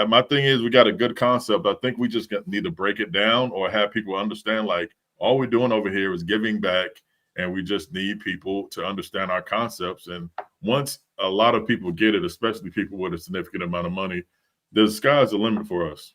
My thing is, we got a good concept. I think we just need to break it down or have people understand, like, all we're doing over here is giving back, and we just need people to understand our concepts. And once a lot of people get it, especially people with a significant amount of money, the sky's the limit for us.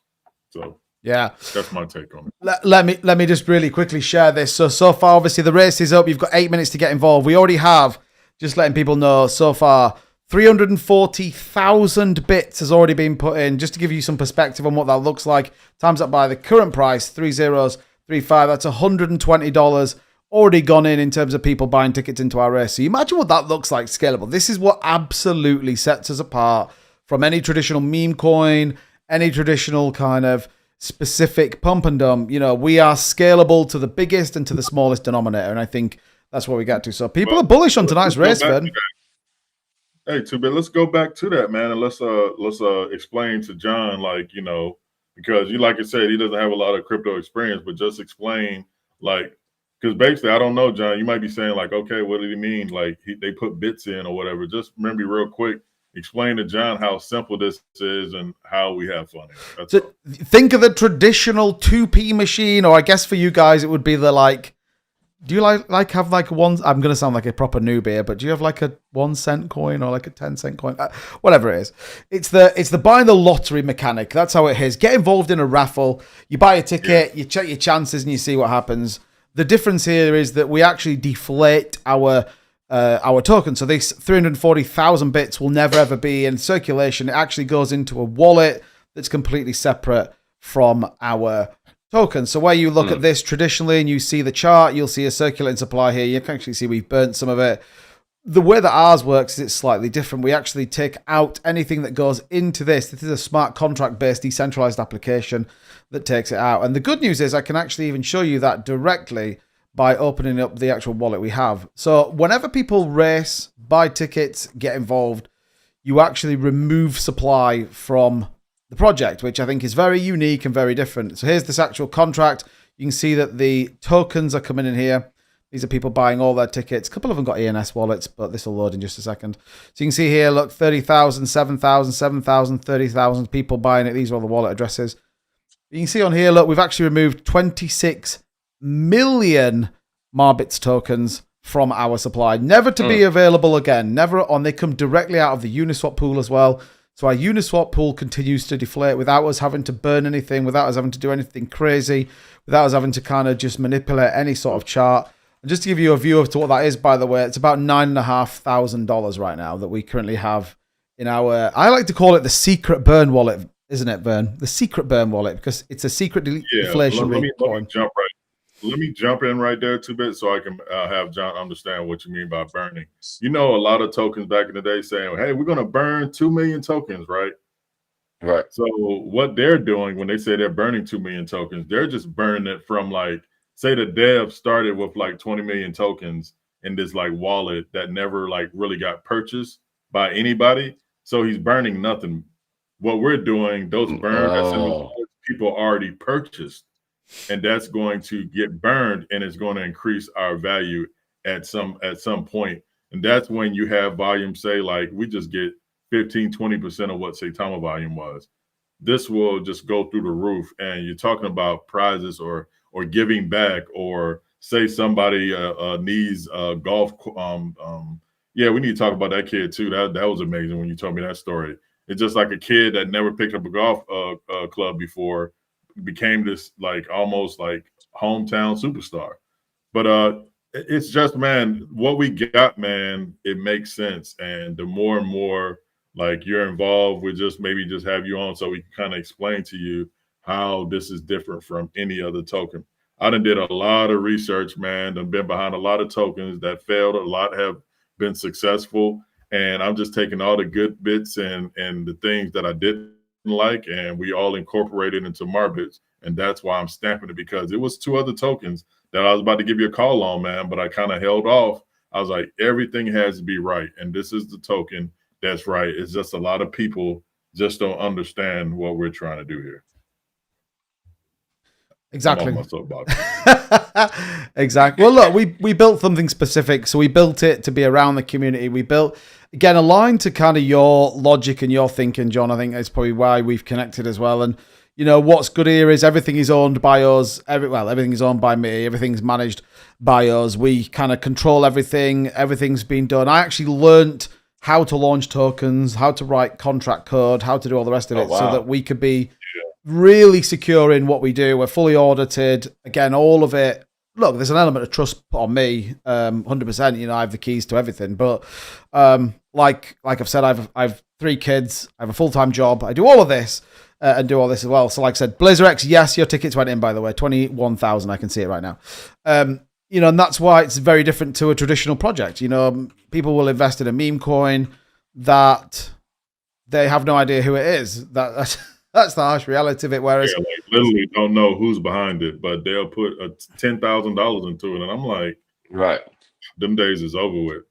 So yeah, that's my take on it. Let me just really quickly share this. So far, obviously, the race is up. You've got 8 minutes to get involved. We already have, just letting people know, so far, 340,000 bits has already been put in. Just to give you some perspective on what that looks like, times up by the current price, 3035. That's $120 already gone in terms of people buying tickets into our race. So you imagine what that looks like scalable. This is what absolutely sets us apart from any traditional meme coin, any traditional kind of specific pump and dump. We are scalable to the biggest and to the smallest denominator, and I think that's where we get to. So people are bullish on tonight's race, Ben. Hey, 2-Bit, let's go back to that, man, and let's explain to John, like, because like I said, he doesn't have a lot of crypto experience, but just explain, like, because basically, I don't know, John, you might be saying, like, okay, what did he mean? Like, they put bits in or whatever. Just remember real quick, explain to John how simple this is and how we have fun. So think of the traditional 2p machine, or I guess for you guys, it would be the, like, do you like have like one? I'm gonna sound like a proper noob here, but do you have like a 1 cent coin or like a 10-cent coin? Whatever it is, it's the buying the lottery mechanic. That's how it is. Get involved in a raffle. You buy a ticket, you check your chances, and you see what happens. The difference here is that we actually deflate our token. So these 340,000 bits will never ever be in circulation. It actually goes into a wallet that's completely separate from our token. So where you look at this traditionally and you see the chart, you'll see a circulating supply here. You can actually see we've burnt some of it. The way that ours works is it's slightly different. We actually take out anything that goes into this. This is a smart contract-based decentralized application that takes it out. And the good news is I can actually even show you that directly by opening up the actual wallet we have. So whenever people race, buy tickets, get involved, you actually remove supply from the project, which I think is very unique and very different. So here's this actual contract. You can see that the tokens are coming in here. These are people buying all their tickets. A couple of them got ENS wallets, but this will load in just a second. So you can see here, look, 30,000, 7,000, 7,000, 30,000 people buying it. These are all the wallet addresses. You can see on here, look, we've actually removed 26 million Marbits tokens from our supply. Never to be available again. Never on. They come directly out of the Uniswap pool as well. So our Uniswap pool continues to deflate without us having to burn anything, without us having to do anything crazy, without us having to kind of just manipulate any sort of chart. And just to give you a view of to what that is, by the way, it's about $9,500 right now that we currently have in our, I like to call it the secret burn wallet, isn't it, Vern? The secret burn wallet, because it's a secret deflation let coin. me jump in right there 2-Bit so I can have John understand what you mean by burning. A lot of tokens back in the day saying, hey, we're going to burn 2 million tokens, right? Right. So what they're doing when they say they're burning 2 million tokens, they're just burning it from, like, say the dev started with like 20 million tokens in this like wallet that never like really got purchased by anybody. So he's burning nothing. What we're doing, those burn people already purchased, and that's going to get burned, and it's going to increase our value at some point. And that's when you have volume, say, like we just get 15-20% of what Saitama volume was. This will just go through the roof, and you're talking about prizes or giving back, or say somebody needs golf. We need to talk about that kid too. That was amazing when you told me that story. It's just like a kid that never picked up a golf club before became this like almost like hometown superstar. But it's just, man, what we got, man, it makes sense. And the more and more like you're involved, we just maybe just have you on so we can kind of explain to you how this is different from any other token. I done did a lot of research, man, and been behind a lot of tokens that failed. A lot have been successful. and I'm just taking all the good bits and the things that I didn't like, and we all incorporated into Marbits, and that's why I'm stamping it, because it was 2 other tokens that I was about to give you a call on, man, but I kind of held off. I was like, everything has to be right, and this is the token that's right. It's just a lot of people just don't understand what we're trying to do here. Exactly. I'm on my soapbox. Exactly. Well, look, we built something specific, so we built it to be around the community. We built, again, aligned to kind of your logic and your thinking, John. I think that's probably why we've connected as well. And you know what's good here is everything is owned by us. Everything is owned by me. Everything's managed by us. We kind of control everything. Everything's been done. I actually learnt how to launch tokens, how to write contract code, how to do all the rest of it, so that we could be really secure in what we do. We're fully audited. Again, all of it. Look, there's an element of trust put on me, 100%. You know, I have the keys to everything. But like I've said, I've 3 kids. I have a full-time job. I do all of this and do all this as well. So, like I said, Blazer X, yes, your tickets went in, by the way, 21,000. I can see it right now. You know, and that's why it's very different to a traditional project. You know, people will invest in a meme coin that they have no idea who it is. That's the harsh reality of it. Whereas, like, literally don't know who's behind it, but they'll put $10,000 into it, and I'm like, right, them days is over with.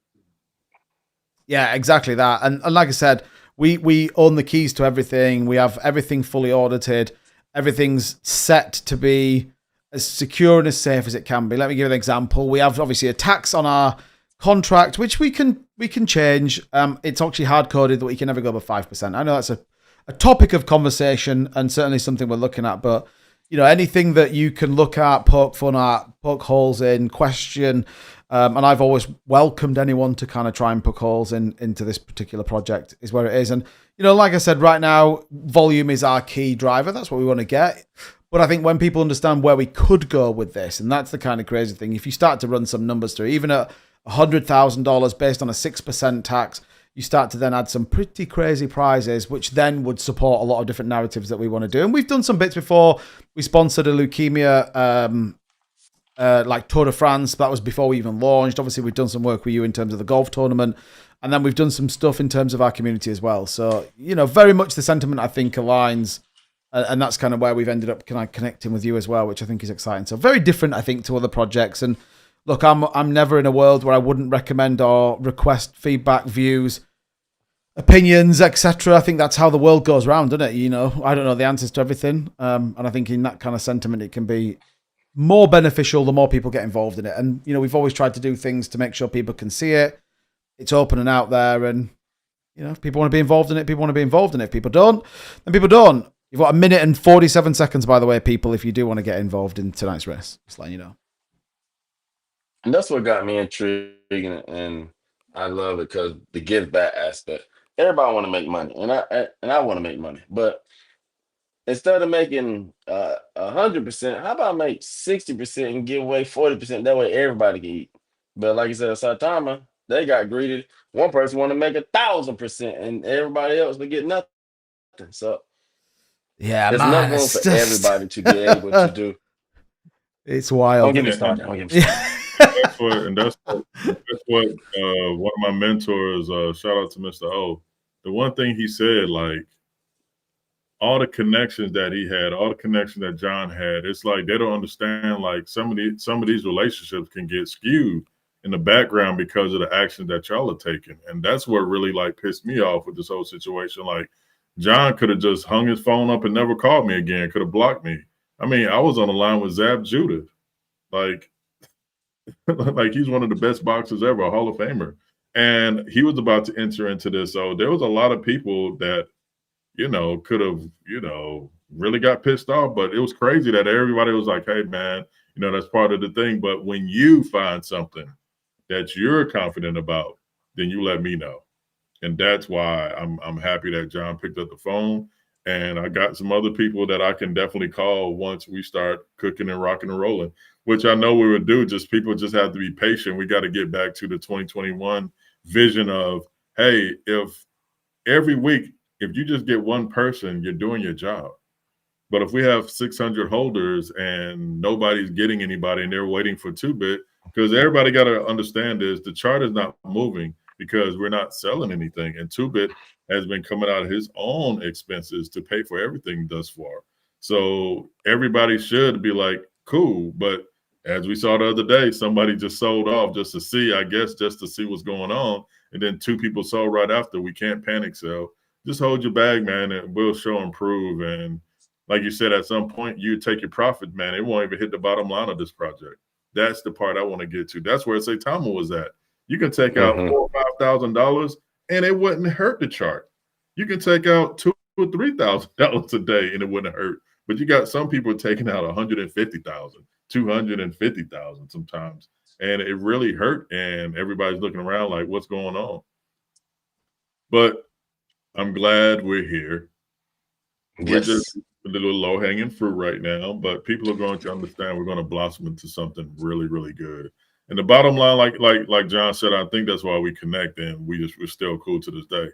Yeah, exactly that. And like I said, we own the keys to everything. We have everything fully audited. Everything's set to be as secure and as safe as it can be. Let me give an example. We have obviously a tax on our contract, which we can change. It's actually hard coded that we can never go above 5%. I know that's a topic of conversation and certainly something we're looking at, but you know, anything that you can look at, poke fun at, poke holes in, question, and I've always welcomed anyone to kind of try and poke holes into this particular project is where it is. And you know, like I said, right now volume is our key driver. That's what we want to get. But I think when people understand where we could go with this, and that's the kind of crazy thing, if you start to run some numbers through, even at $100,000 based on a 6% tax, you start to then add some pretty crazy prizes, which then would support a lot of different narratives that we want to do. And we've done some bits before. We sponsored a leukemia, like Tour de France. That was before we even launched. Obviously, we've done some work with you in terms of the golf tournament. And then we've done some stuff in terms of our community as well. So, you know, very much the sentiment, I think, aligns. And that's kind of where we've ended up connecting with you as well, which I think is exciting. So very different, I think, to other projects. And look, I'm never in a world where I wouldn't recommend or request feedback, views, opinions, etc. I think that's how the world goes round, doesn't it? You know, I don't know the answers to everything. And I think in that kind of sentiment, it can be more beneficial the more people get involved in it. And, you know, we've always tried to do things to make sure people can see it. It's open and out there. And, you know, if people want to be involved in it, people want to be involved in it. If people don't, then people don't. You've got 1 minute and 47 seconds, by the way, people, if you do want to get involved in tonight's race. Just letting you know. And that's what got me intrigued, and I love it because the give back aspect. Everybody want to make money, and I want to make money, but instead of making 100%, how about make 60% and give away 40%? That way everybody can eat. But like you said, Saitama, they got greedy. One person want to make 1,000%, and everybody else would get nothing. So yeah, there's enough room for everybody to be able to do. It's wild. Don't get me started. That's what one of my mentors, shout out to Mr. O. The one thing he said, like, all the connections that he had, all the connections that John had, it's like they don't understand, like, some of these relationships can get skewed in the background because of the action that y'all are taking. And that's what really, like, pissed me off with this whole situation. Like, John could have just hung his phone up and never called me again, could have blocked me. I mean, I was on the line with Zab Judith. Like, like, he's one of the best boxers ever, a Hall of Famer. And he was about to enter into this. So there was a lot of people that, you know, could have, you know, really got pissed off. But it was crazy that everybody was like, hey, man, you know, that's part of the thing. But when you find something that you're confident about, then you let me know. And that's why I'm happy that John picked up the phone. And I got some other people that I can definitely call once we start cooking and rocking and rolling, which I know we would do. Just people just have to be patient. We got to get back to the 2021 vision of, hey, if every week, if you just get one person, you're doing your job. But if we have 600 holders and nobody's getting anybody and they're waiting for 2-bit, because everybody got to understand is the chart is not moving because we're not selling anything. And 2-Bit has been coming out of his own expenses to pay for everything thus far. So everybody should be like, cool. But as we saw the other day, somebody just sold off just to see, I guess, just to see what's going on. And then 2 people sold right after. We can't panic sell. Just hold your bag, man, and we'll show and prove. And like you said, at some point, you take your profit, man. It won't even hit the bottom line of this project. That's the part I want to get to. That's where Saitama was at. You can take out $4,000 or $5,000 and it wouldn't hurt the chart. You can take out $2,000 or $3,000 a day and it wouldn't hurt. But you got some people taking out 150,000, 250,000 sometimes, and it really hurt. And everybody's looking around like, what's going on? But I'm glad we're here. Yes. We're just a little low-hanging fruit right now, but people are going to understand we're going to blossom into something really, really good. And the bottom line, like John said, I think that's why we connect, and we're still cool to this day.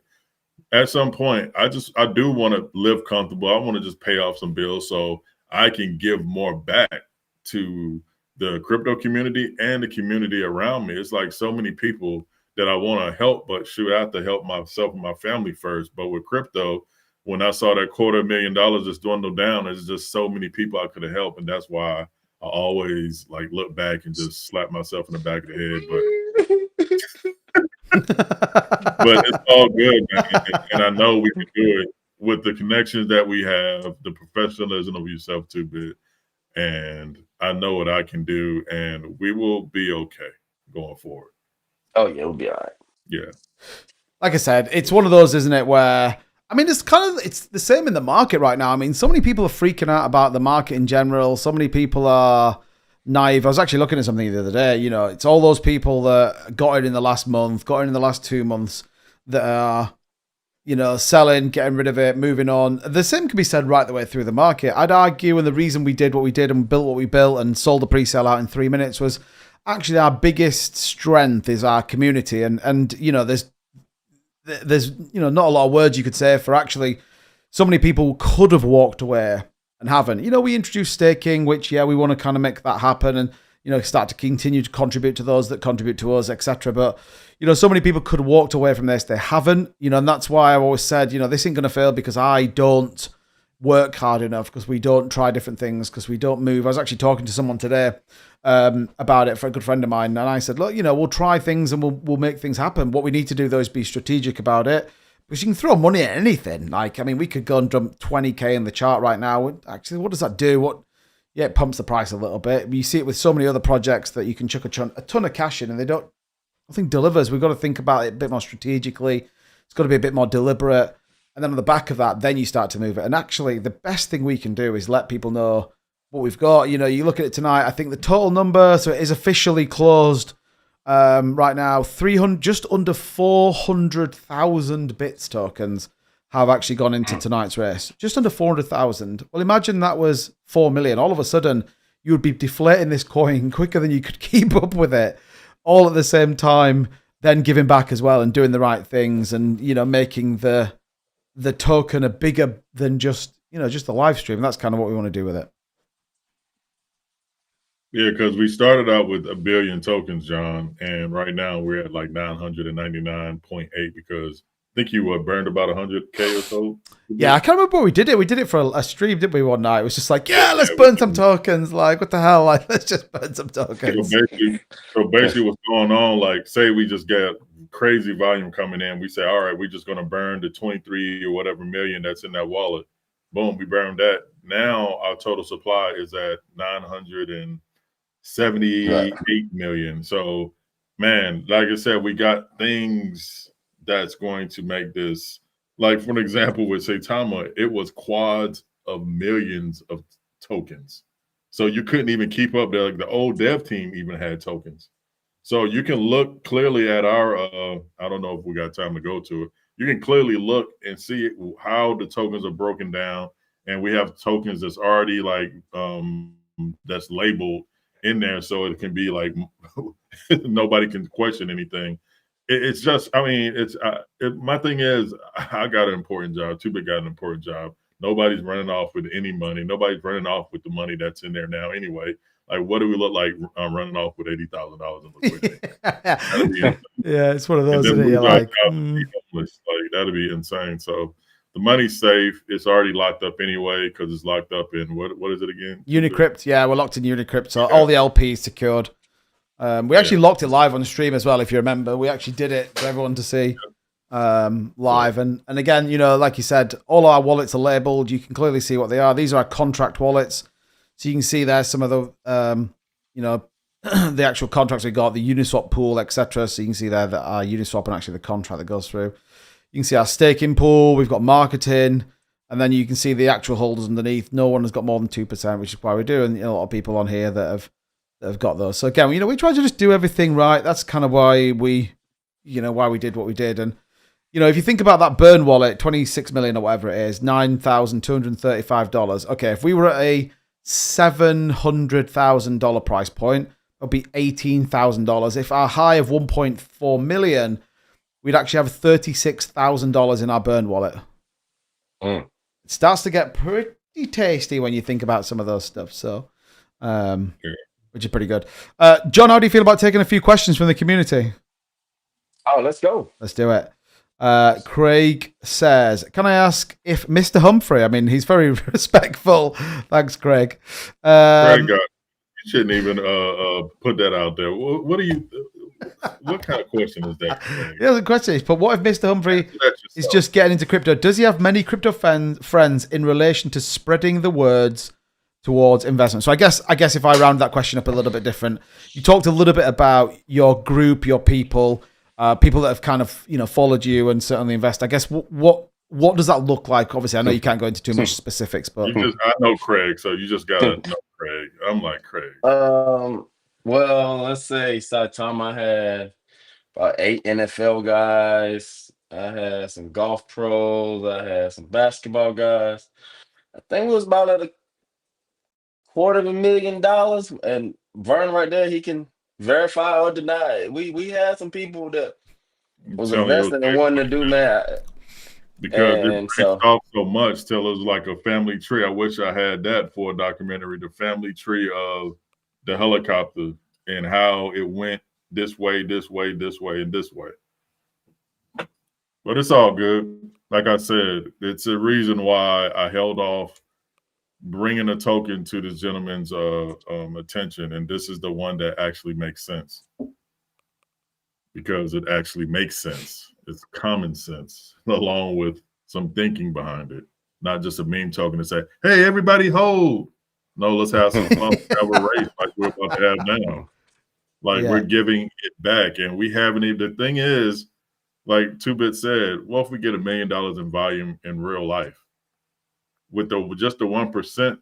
At some point, I do want to live comfortable. I want to just pay off some bills so I can give more back to the crypto community and the community around me. It's like so many people that I want to help, but shoot, I have to help myself and my family first. But with crypto, when I saw that $250,000 just dwindle down, there's just so many people I could have helped. And that's why I always like look back and just slap myself in the back of the head. But it's all good, man. And I know we can do it with the connections that we have, the professionalism of yourself, 2-Bit. And I know what I can do, and we will be okay going forward. Oh, yeah, we'll be all right. Yeah. Like I said, it's one of those, isn't it, where, I mean, it's the same in the market right now. I mean, so many people are freaking out about the market in general. So many people are naive. I was actually looking at something the other day. You know, it's all those people that got it in the last month, got it in the last 2 months that are, you know, selling, getting rid of it, moving on. The same can be said right the way through the market. I'd argue, and the reason we did what we did and built what we built and sold the pre-sale out in 3 minutes was actually our biggest strength is our community. And you know, there's you know, not a lot of words you could say for actually so many people could have walked away and haven't. You know, we introduced staking, which, yeah, we want to kind of make that happen and, you know, start to continue to contribute to those that contribute to us, etc. But, you know, so many people could have walked away from this. They haven't, you know, and that's why I've always said, you know, this ain't going to fail because I don't work hard enough, because we don't try different things, because we don't move. I was actually talking to someone today about it, for a good friend of mine, and I said, look, you know, we'll try things and we'll make things happen. What we need to do, though, is be strategic about it, because you can throw money at anything. Like, I mean, we could go and dump 20K in the chart right now. Actually, what does that do? Yeah, it pumps the price a little bit. You see it with so many other projects that you can chuck a ton of cash in, and nothing delivers. We've got to think about it a bit more strategically. It's got to be a bit more deliberate. And then on the back of that, then you start to move it. And actually, the best thing we can do is let people know what we've got. You know, you look at it tonight, I think the total number, so it is officially closed right now, just under 400,000 bits tokens have actually gone into tonight's race. Just under 400,000. Well, imagine that was 4 million. All of a sudden, you would be deflating this coin quicker than you could keep up with it, all at the same time, then giving back as well and doing the right things and, you know, making the token a bigger than just, you know, just the live stream. That's kind of what we want to do with it. Yeah, because we started out with 1 billion tokens, John, and right now we're at like 999.8 because I think you burned about 100K or so. Yeah, I can't remember what we did it. We did it for a stream, didn't we, one night? It was just like, yeah, let's burn some tokens. Like, what the hell? Like, let's just burn some tokens. So basically what's going on, like, say we just get crazy volume coming in. We say, all right, we're just going to burn the 23 or whatever million that's in that wallet. Boom, we burned that. Now our total supply is at 978 million. So, man, like I said, we got things that's going to make this, like, for an example, with Saitama, it was quads of millions of tokens. So you couldn't even keep up. Like, the old dev team even had tokens. So you can look clearly at our, I don't know if we got time to go to it. You can clearly look and see how the tokens are broken down. And we have tokens that's already like, that's labeled in there. So it can be like, nobody can question anything. It's just, I mean, my thing is, I got an important job. 2-Bit got an important job. Nobody's running off with any money. Nobody's running off with the money that's in there now anyway. Like, what do we look like running off with $80,000 in liquidity? That'd be insane. Yeah, it's one of And those, then isn't it? lose You're our like, jobs and be homeless. Like, that'd be insane. So the money's safe. It's already locked up anyway because it's locked up in what is it again? Unicrypt. Yeah, we're locked in Unicrypt. So Yeah. all the LPs secured. We actually locked it live on the stream as well, if you remember. We actually did it for everyone to see live. And again, you know, like you said, all our wallets are labeled. You can clearly see what they are. These are our contract wallets. So you can see there some of the, you know, the actual contracts we got, the Uniswap pool, etc. So you can see there that our Uniswap and actually the contract that goes through. You can see our staking pool. We've got marketing. And then you can see the actual holders underneath. No one has got more than 2%, which is why we do. And you know, a lot of people on here that have got those. So again, you know, we try to just do everything right. That's kind of why we did what we did. And, you know, if you think about that burn wallet, 26 million or whatever it is, $9,235. Okay, if we were at a $700,000 price point, it'll be $18,000. If our high of 1.4 million, we'd actually have $36,000 in our burn wallet. It starts to get pretty tasty when you think about some of those stuff. So, which is pretty good. John, how do you feel about taking a few questions from the community? Oh, let's go. Let's do it. Craig says, can I ask if Mr. Humphrey, I mean, he's very respectful. Thanks, Craig. Craig, you shouldn't even put that out there. What kind of question is that? Craig? Yeah, the question is, but what if Mr. Humphrey is just getting into crypto? Does he have many crypto friends in relation to spreading the words towards investment? So I guess if I round that question up a little bit different, you talked a little bit about your group, your people that have kind of, you know, followed you and certainly invest. I guess what does that look like? Obviously, I know you can't go into too much specifics, but I know Craig, so you just gotta know Craig. I'm like Craig. Well, let's say Saitama, I had about 8 NFL guys. I had some golf pros. I had some basketball guys. I think it was about at $250,000. And Vern right there, he can verify or deny it. We had some people that was investing and wanting to do that. Because they preached off so much till it was like a family tree. I wish I had that for a documentary, the family tree of the helicopter and how it went this way, this way, this way, and this way. But it's all good. Like I said, it's a reason why I held off bringing a token to this gentleman's attention. And this is the one that actually makes sense. Because it actually makes sense. It's common sense, along with some thinking behind it. Not just a meme token to say, hey, everybody hold. No, let's have some fun, have a race like we're about to have now. Like we're giving it back. And we haven't even, the thing is, like 2-Bit said, what if we get $1 million in volume in real life? With just the 1%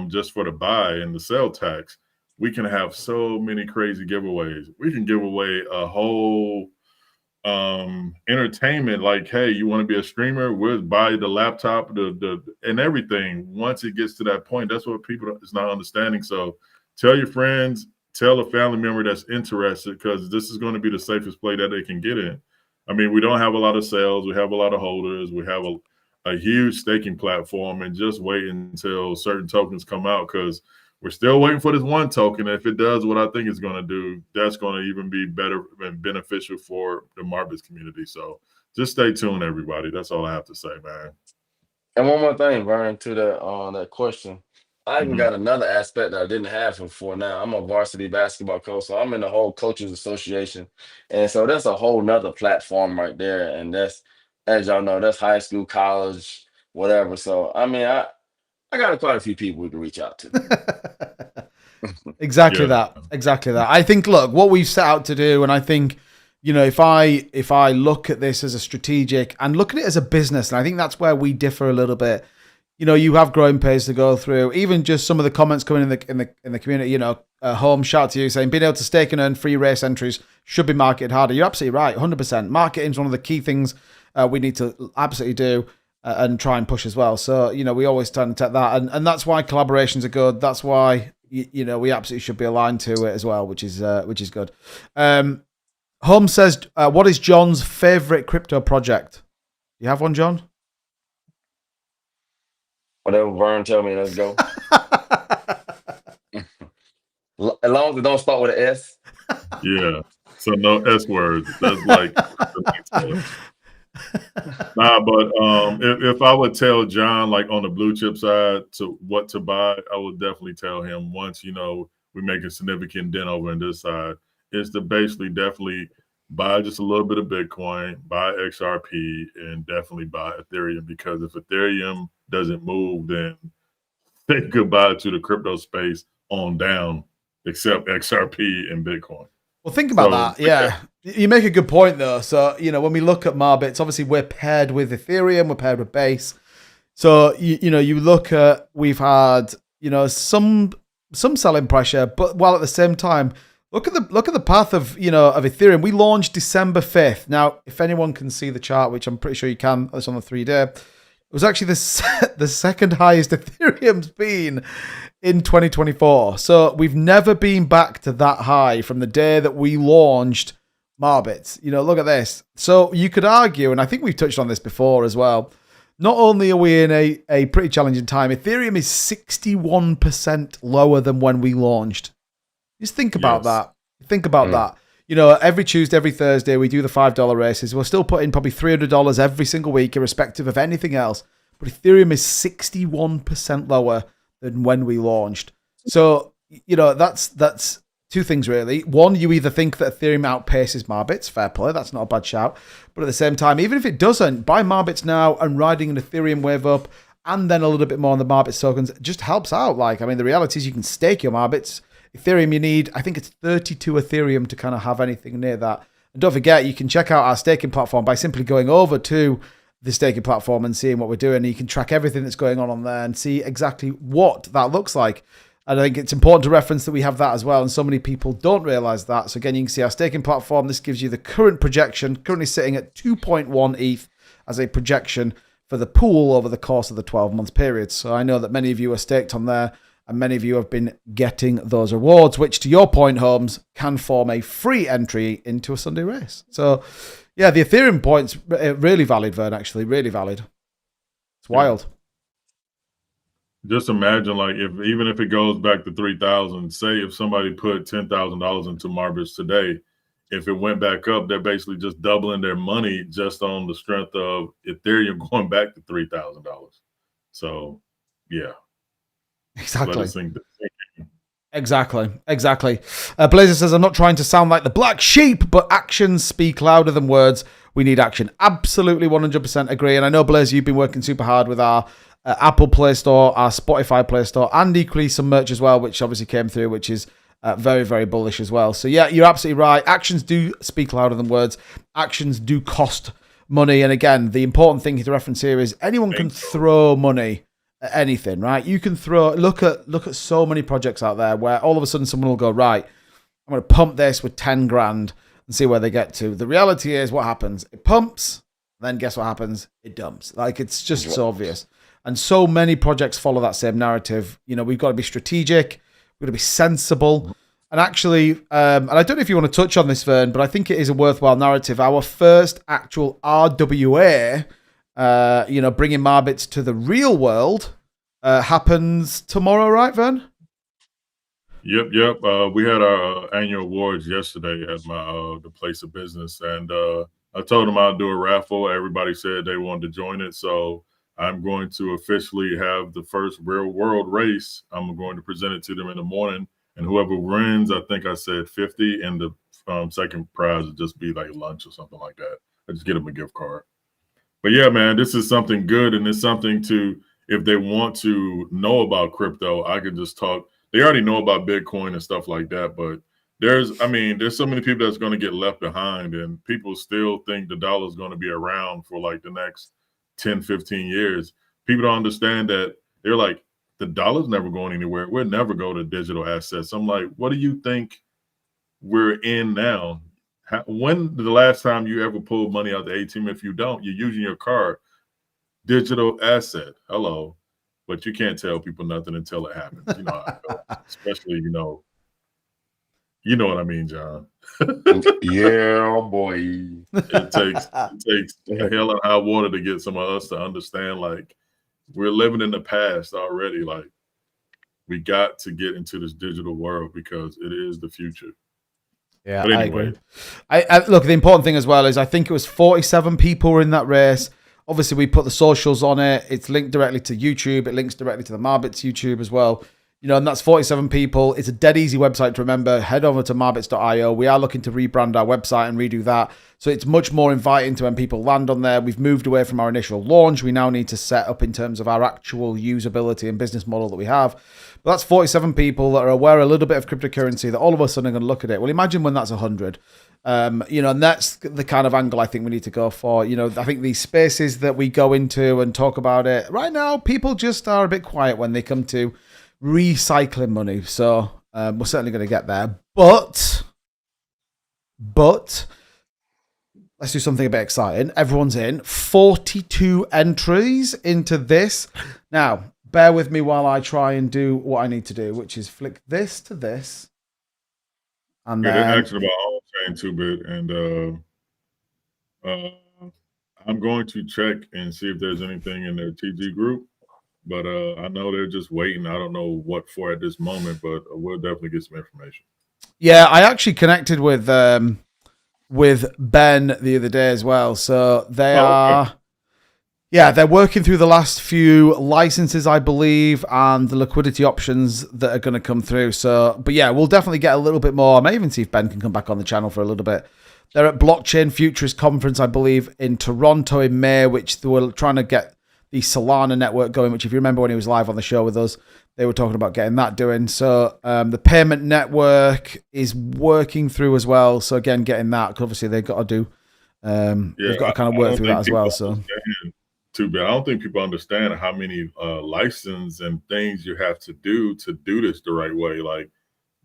just for the buy and the sell tax, we can have so many crazy giveaways. We can give away a whole entertainment, like, hey, you want to be a streamer? We'll buy the laptop, and everything. Once it gets to that point, that's what people is not understanding. So tell your friends, tell a family member that's interested, because this is going to be the safest play that they can get in. I mean, we don't have a lot of sales. We have a lot of holders. We have a huge staking platform, and just wait until certain tokens come out, because we're still waiting for this one token. If it does what I think it's going to do, that's going to even be better and beneficial for the Marbits community. So just stay tuned, everybody. That's all I have to say, man. And one more thing, Vern, to that question. I even got another aspect that I didn't have before now. I'm a varsity basketball coach, so I'm in the whole coaches association. And so that's a whole nother platform right there. And that's, as y'all know, that's high school, college, whatever. So, I mean, I got quite a few people we can reach out to. Exactly that. I think, look, what we've set out to do, and I think, you know, if I look at this as a strategic and look at it as a business, and I think that's where we differ a little bit. You know, you have growing pains to go through. Even just some of the comments coming in the community. You know, Home, shout out to you saying being able to stake and earn free race entries should be marketed harder. You're absolutely right, 100%. Marketing is one of the key things we need to absolutely do and try and push as well. So, you know, we always try to take that, and that's why collaborations are good. That's why you know, we absolutely should be aligned to it as well, which is good. Home says, what is John's favorite crypto project? You have one, John? Whatever Vern tell me, let's go. As long as it don't start with an S. Yeah. So no S words. That's like nah, but if I would tell John, like on the blue chip side, to what to buy, I would definitely tell him once we make a significant dent over in this side, is to basically definitely buy just a little bit of Bitcoin, buy XRP, and definitely buy Ethereum, because if Ethereum doesn't move, then say goodbye to the crypto space on down, except XRP and Bitcoin. Well, think about So, that. Yeah. You make a good point, though. So, when we look at Marbits, obviously we're paired with Ethereum, we're paired with Base. So, you look at, we've had, some selling pressure, but while at the same time, look at the path of, of Ethereum. We launched December 5th. Now, if anyone can see the chart, which I'm pretty sure you can, it's on the 3-day, it was actually the second highest Ethereum's been in 2024. So we've never been back to that high from the day that we launched Marbits. Look at this. So you could argue, and I think we've touched on this before as well, not only are we in a pretty challenging time, Ethereum is 61% lower than when we launched. Just think about that. Think about that. Every Tuesday, every Thursday, we do the $5 races. We're still putting probably $300 every single week, irrespective of anything else. But Ethereum is 61% lower than when we launched. So, that's two things really. One, you either think that Ethereum outpaces Marbits, fair play, that's not a bad shout. But at the same time, even if it doesn't, buy Marbits now and riding an Ethereum wave up and then a little bit more on the Marbits tokens just helps out. The reality is you can stake your Marbits. Ethereum, you need, I think it's 32 Ethereum to kind of have anything near that. And don't forget, you can check out our staking platform by simply going over to the staking platform and seeing what we're doing. You can track everything that's going on there and see exactly what that looks like. And I think it's important to reference that we have that as well. And so many people don't realize that. So again, you can see our staking platform. This gives you the current projection, currently sitting at 2.1 ETH as a projection for the pool over the course of the 12-month period. So I know that many of you are staked on there, and many of you have been getting those rewards, which, to your point, Holmes, can form a free entry into a Sunday race. So, yeah, the Ethereum point's really valid, Vern, actually, really valid. It's wild. Just imagine, even if it goes back to 3,000, say if somebody put $10,000 into Marbits today, if it went back up, they're basically just doubling their money just on the strength of Ethereum going back to $3,000. So, yeah. Exactly. Exactly. Blazer says, I'm not trying to sound like the black sheep, but actions speak louder than words. We need action. Absolutely 100% agree. And I know, Blazer, you've been working super hard with our Apple Play Store, our Spotify Play Store, and equally some merch as well, which obviously came through, which is very, very bullish as well. So, yeah, you're absolutely right. Actions do speak louder than words. Actions do cost money. And again, the important thing to reference here is anyone can throw money at anything, right? You can look at so many projects out there where all of a sudden someone will go, right, I'm going to pump this with 10 grand and see where they get to. The reality is what happens. It pumps, then guess what happens? It dumps. It's just so obvious. And so many projects follow that same narrative. We've got to be strategic. We've got to be sensible. And actually, and I don't know if you want to touch on this, Vern, but I think it is a worthwhile narrative. Our first actual RWA, bringing Marbits to the real world, happens tomorrow, right, Vern? Yep. We had our annual awards yesterday at the place of business, and I told them I'd do a raffle. Everybody said they wanted to join it, so I'm going to officially have the first real world race. I'm going to present it to them in the morning, and whoever wins, I think I said 50, and the second prize would just be like lunch or something like that. I just get them a gift card. But yeah, man, this is something good, and it's something to, if they want to know about crypto, I could just talk. They already know about Bitcoin and stuff like that, but there's so many people that's going to get left behind, and people still think the dollar is going to be around for like the next 10, 15 years. People don't understand that. They're like, the dollar's never going anywhere. We'll never go to digital assets. I'm like, what do you think we're in now? When the last time you ever pulled money out the ATM? If you don't, you're using your card. Digital asset. Hello. But you can't tell people nothing until it happens. You know how it goes. Especially, you know what I mean, John. Yeah, boy. It takes hell and high water to get some of us to understand, like, we're living in the past already. Like, We got to get into this digital world because it is the future. Yeah, But I anyway. agree. I look, the important thing as well is I think it was 47 people were in that race. Obviously, we put the socials on it. It's linked directly to YouTube. It links directly to the Marbits YouTube as well. You know, and that's 47 people. It's a dead easy website to remember. Head over to marbits.io. We are looking to rebrand our website and redo that. So it's much more inviting to when people land on there. We've moved away from our initial launch. We now need to set up in terms of our actual usability and business model that we have. But that's 47 people that are aware a little bit of cryptocurrency that all of a sudden are going to look at it. Well, imagine when that's 100. You know, and that's the kind of angle I think we need to go for. You know, I think these spaces that we go into and talk about it right now, people just are a bit quiet when they come to recycling money. So we're certainly going to get there. But let's do something a bit exciting. Everyone's in. 42 entries into this. Now, bear with me while I try and do what I need to do, which is flick this to this. And Yeah, then they're asking about on-chain 2-bit, and I'm going to check and see if there's anything in their TG group. But I know they're just waiting. I don't know what for at this moment, but we'll definitely get some information. yeah, I actually connected with Ben the other day as well. So they are, yeah, they're working through the last few licenses, I believe, and the liquidity options that are going to come through. So, but yeah, we'll definitely get a little bit more. I may even see if Ben can come back on the channel for a little bit. They're at Blockchain Futurist Conference, I believe, in Toronto in May, which they were trying to get the Solana network going, which if you remember when he was live on the show with us, they were talking about getting that doing. So the payment network is working through as well. So again, getting that, 'cause obviously they've got to do, they've got to kind of work through that as well. So Too bad. I don't think people understand how many license and things you have to do this the right way. Like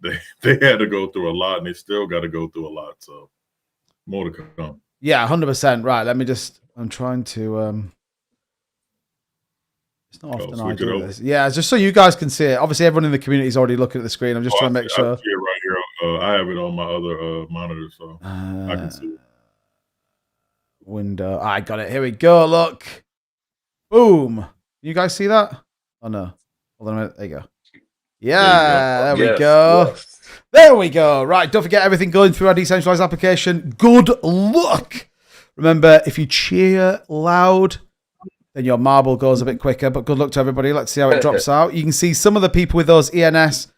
they had to go through a lot, and they still got to go through a lot. So more to come. yeah, 100%. Right. Let me just, I'm trying to, it's not often I do this. Yeah, just so you guys can see it. Obviously, everyone in the community is already looking at the screen. I'm just trying to make sure. I see it right here. I have it on my other monitor, so I can see it. Window. I got it. Here we go. Look. Boom. You guys see that? Oh, no. Hold on a minute. There you go. Yeah, there we go. Yes. There we go. Right. Don't forget everything going through our decentralized application. Good luck. Remember, if you cheer loud, then your marble goes a bit quicker. But good luck to everybody. Let's see how it drops out. You can see some of the people with those ENS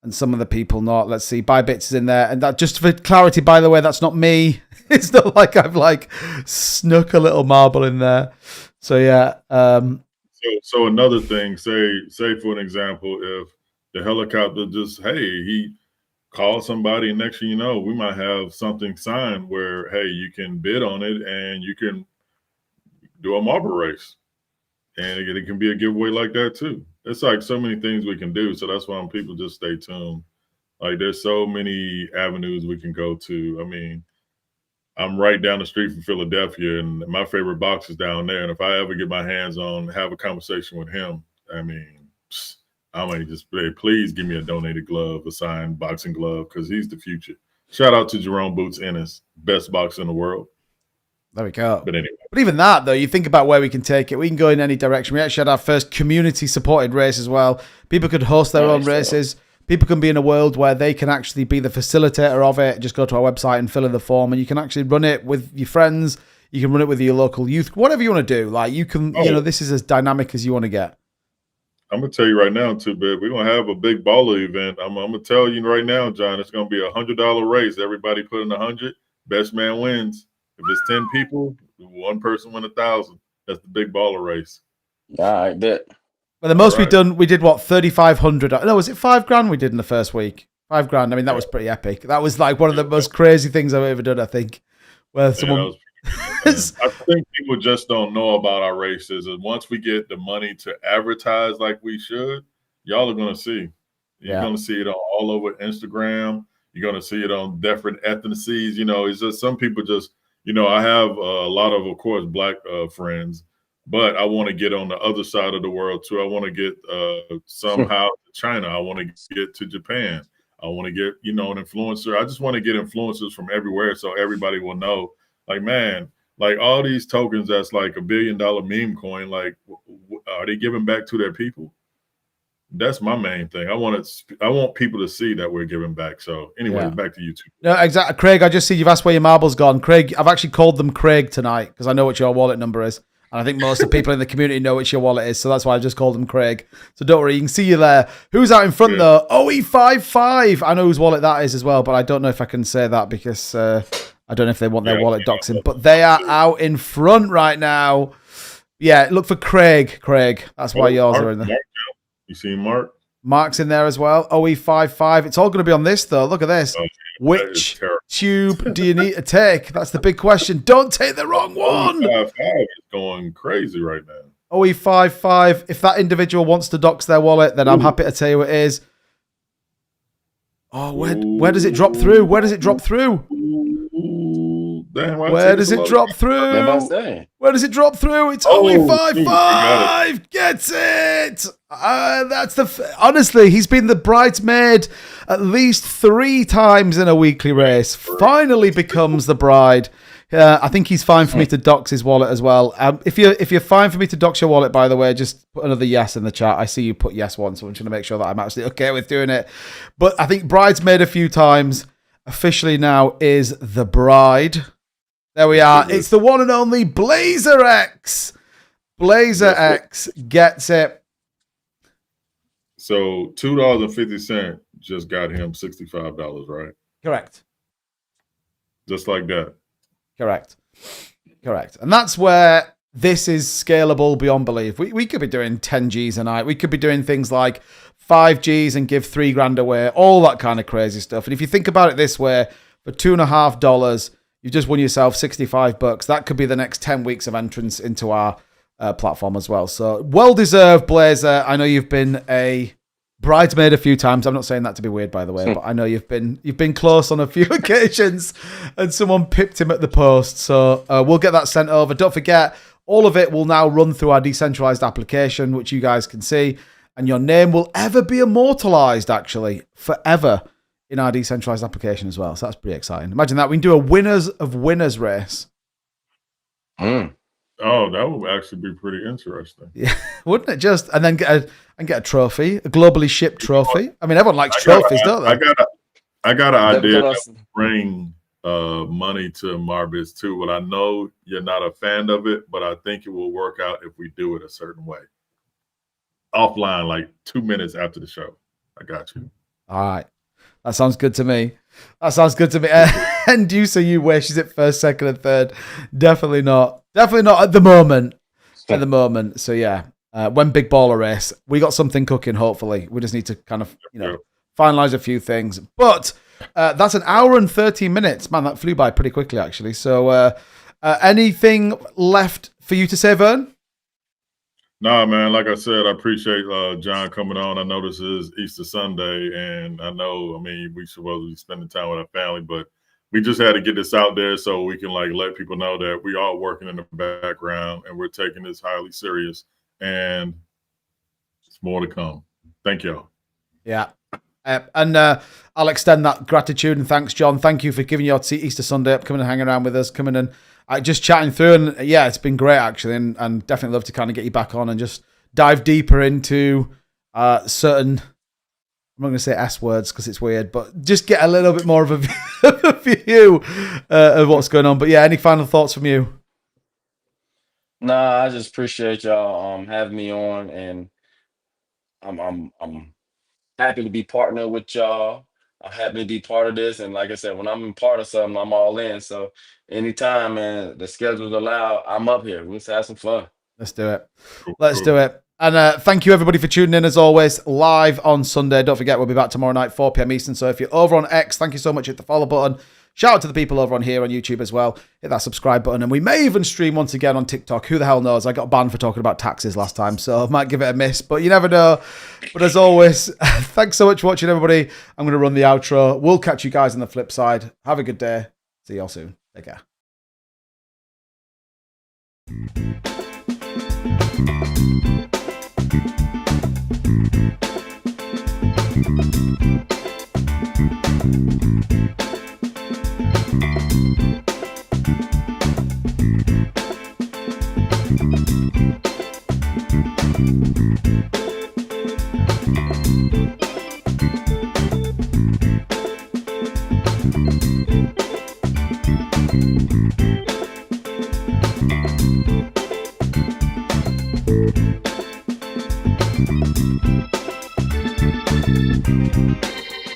and some of the people not. Let's see. Marbits is in there. And that, just for clarity, by the way, that's not me. It's not like I've like snuck a little marble in there. So yeah. So another thing, say for an example, if the helicopter just, hey, he called somebody, and next thing you know, we might have something signed where, hey, you can bid on it and you can do a marble race, and it can be a giveaway like that too. It's like so many things we can do. So that's why people just stay tuned. Like there's so many avenues we can go to. I mean, I'm right down the street from Philadelphia, and my favorite box is down there. And if I ever get my hands on, have a conversation with him, I mean, I might just say, please give me a donated glove, a signed boxing glove, because he's the future. Shout out to Jerome Boots Ennis, best boxer in the world. There we go. But anyway. But even that, though, you think about where we can take it. We can go in any direction. We actually had our first community-supported race as well. People could host their own races. People can be in a world where they can actually be the facilitator of it. Just go to our website and fill in the form, and you can actually run it with your friends. You can run it with your local youth, whatever you want to do. Like you can, you know, this is as dynamic as you want to get. I'm gonna tell you right now, too, big. We're gonna have a big baller event. I'm gonna tell you right now, John. It's gonna be $100 race. Everybody put in 100. Best man wins. If it's 10 people, one person win 1,000. That's the big baller race. Yeah, I bet. Well, the most we've done, we did what, 3,500? No, was it $5,000 we did in the first week? $5,000. I mean, that was pretty epic. That was like one of the most crazy things I've ever done, I think. Where someone. I think people just don't know about our races. And once we get the money to advertise like we should, y'all are going to see. You're going to see it all over Instagram. You're going to see it on different ethnicities. You know, it's just some people just, you know, I have a lot of course, Black friends, but I want to get on the other side of the world too. I want to get somehow to China. I want to get to Japan. I want to get, you know, an influencer. I just want to get influencers from everywhere so everybody will know, like, man, like all these tokens that's like $1 billion meme coin, like, are they giving back to their people? that's my main thing. I want people to see that we're giving back. So anyway, back to YouTube. No, exactly. Craig, I just see you've asked where your marbles gone. Craig, I've actually called them Craig tonight because I know what your wallet number is. And I think most of the people in the community know what your wallet is. So that's why I just called them Craig. So don't worry, you can see you there. Who's out in front though? OE55. I know whose wallet that is as well, but I don't know if I can say that because I don't know if they want their wallet doxing. But they are out in front right now. Yeah, look for Craig. Craig, that's why yours are in there. You see Mark? Mark's in there as well. OE55. It's all going to be on this, though. Look at this. Which tube do you need to take? That's the big question. Don't take the wrong one. OE55 is going crazy right now. OE55. If that individual wants to dox their wallet, then I'm happy to tell you what it is. Oh, where does it drop through? Where does it drop through? Damn, where does it drop through? Where does it drop through? It's OE55. Gets it. That's honestly, he's been the bridesmaid at least 3 times in a weekly race. Finally becomes the bride. I think he's fine for me to dox his wallet as well. If you're fine for me to dox your wallet, by the way, just put another yes in the chat. I see you put yes once, so I'm trying to make sure that I'm actually okay with doing it. But I think bridesmaid a few times. Officially now is the bride. There we are. It's the one and only Blazer X. Blazer X gets it. So $2.50 just got him $65, right? Correct. Just like that. Correct. And that's where this is scalable beyond belief. We could be doing 10 Gs a night. We could be doing things like 5 Gs and give $3,000 away, all that kind of crazy stuff. And if you think about it this way, for $2.50, you've just won yourself $65. That could be the next 10 weeks of entrance into our platform as well. So well-deserved, Blazer. I know you've been a bridesmaid a few times. I'm not saying that to be weird, by the way, but I know you've been close on a few occasions and someone pipped him at the post. So we'll get that sent over. Don't forget, all of it will now run through our decentralized application, which you guys can see. And your name will ever be immortalized, actually, forever in our decentralized application as well. So that's pretty exciting. Imagine that. We can do a winners of winners race. Oh, that would actually be pretty interesting. Yeah, wouldn't it just? And then get a trophy, a globally shipped trophy. I mean, everyone likes trophies, don't they? I got an idea to bring money to Marbits too. But I know you're not a fan of it, but I think it will work out if we do it a certain way. Offline, like 2 minutes after the show. I got you. All right. That sounds good to me. And you wish, is it first, second, and third? Definitely not. Definitely not at the moment. So yeah, when Big Baller Race, we got something cooking, hopefully. We just need to kind of, finalize a few things. But that's an hour and 30 minutes. Man, that flew by pretty quickly, actually. So anything left for you to say, Vern? Nah, man, like I said, I appreciate John coming on. I know this is Easter Sunday, and we supposed to be spending time with our family, but we just had to get this out there so we can let people know that we are working in the background and we're taking this highly serious, and it's more to come. Thank y'all. Yeah. And I'll extend that gratitude and thanks, John. Thank you for giving your Easter Sunday up, coming and hanging around with us, coming and just chatting through. And yeah, it's been great, actually. And definitely love to kind of get you back on and just dive deeper into certain, I'm not going to say S words because it's weird, but just get a little bit more of a view of what's going on. But yeah, any final thoughts from you? Nah, I just appreciate y'all having me on, and I'm happy to be partnered with y'all. I'm happy to be part of this. And like I said, when I'm in part of something, I'm all in. So anytime, man, the schedules allow, I'm up here. Let's have some fun. Let's do it. Let's do it. And thank you, everybody, for tuning in, as always, live on Sunday. Don't forget, we'll be back tomorrow night, 4 p.m. Eastern. So if you're over on X, thank you so much. Hit the follow button. Shout out to the people over on here on YouTube as well. Hit that subscribe button. And we may even stream once again on TikTok. Who the hell knows? I got banned for talking about taxes last time, so I might give it a miss. But you never know. But as always, thanks so much for watching, everybody. I'm going to run the outro. We'll catch you guys on the flip side. Have a good day. See y'all soon. Take care.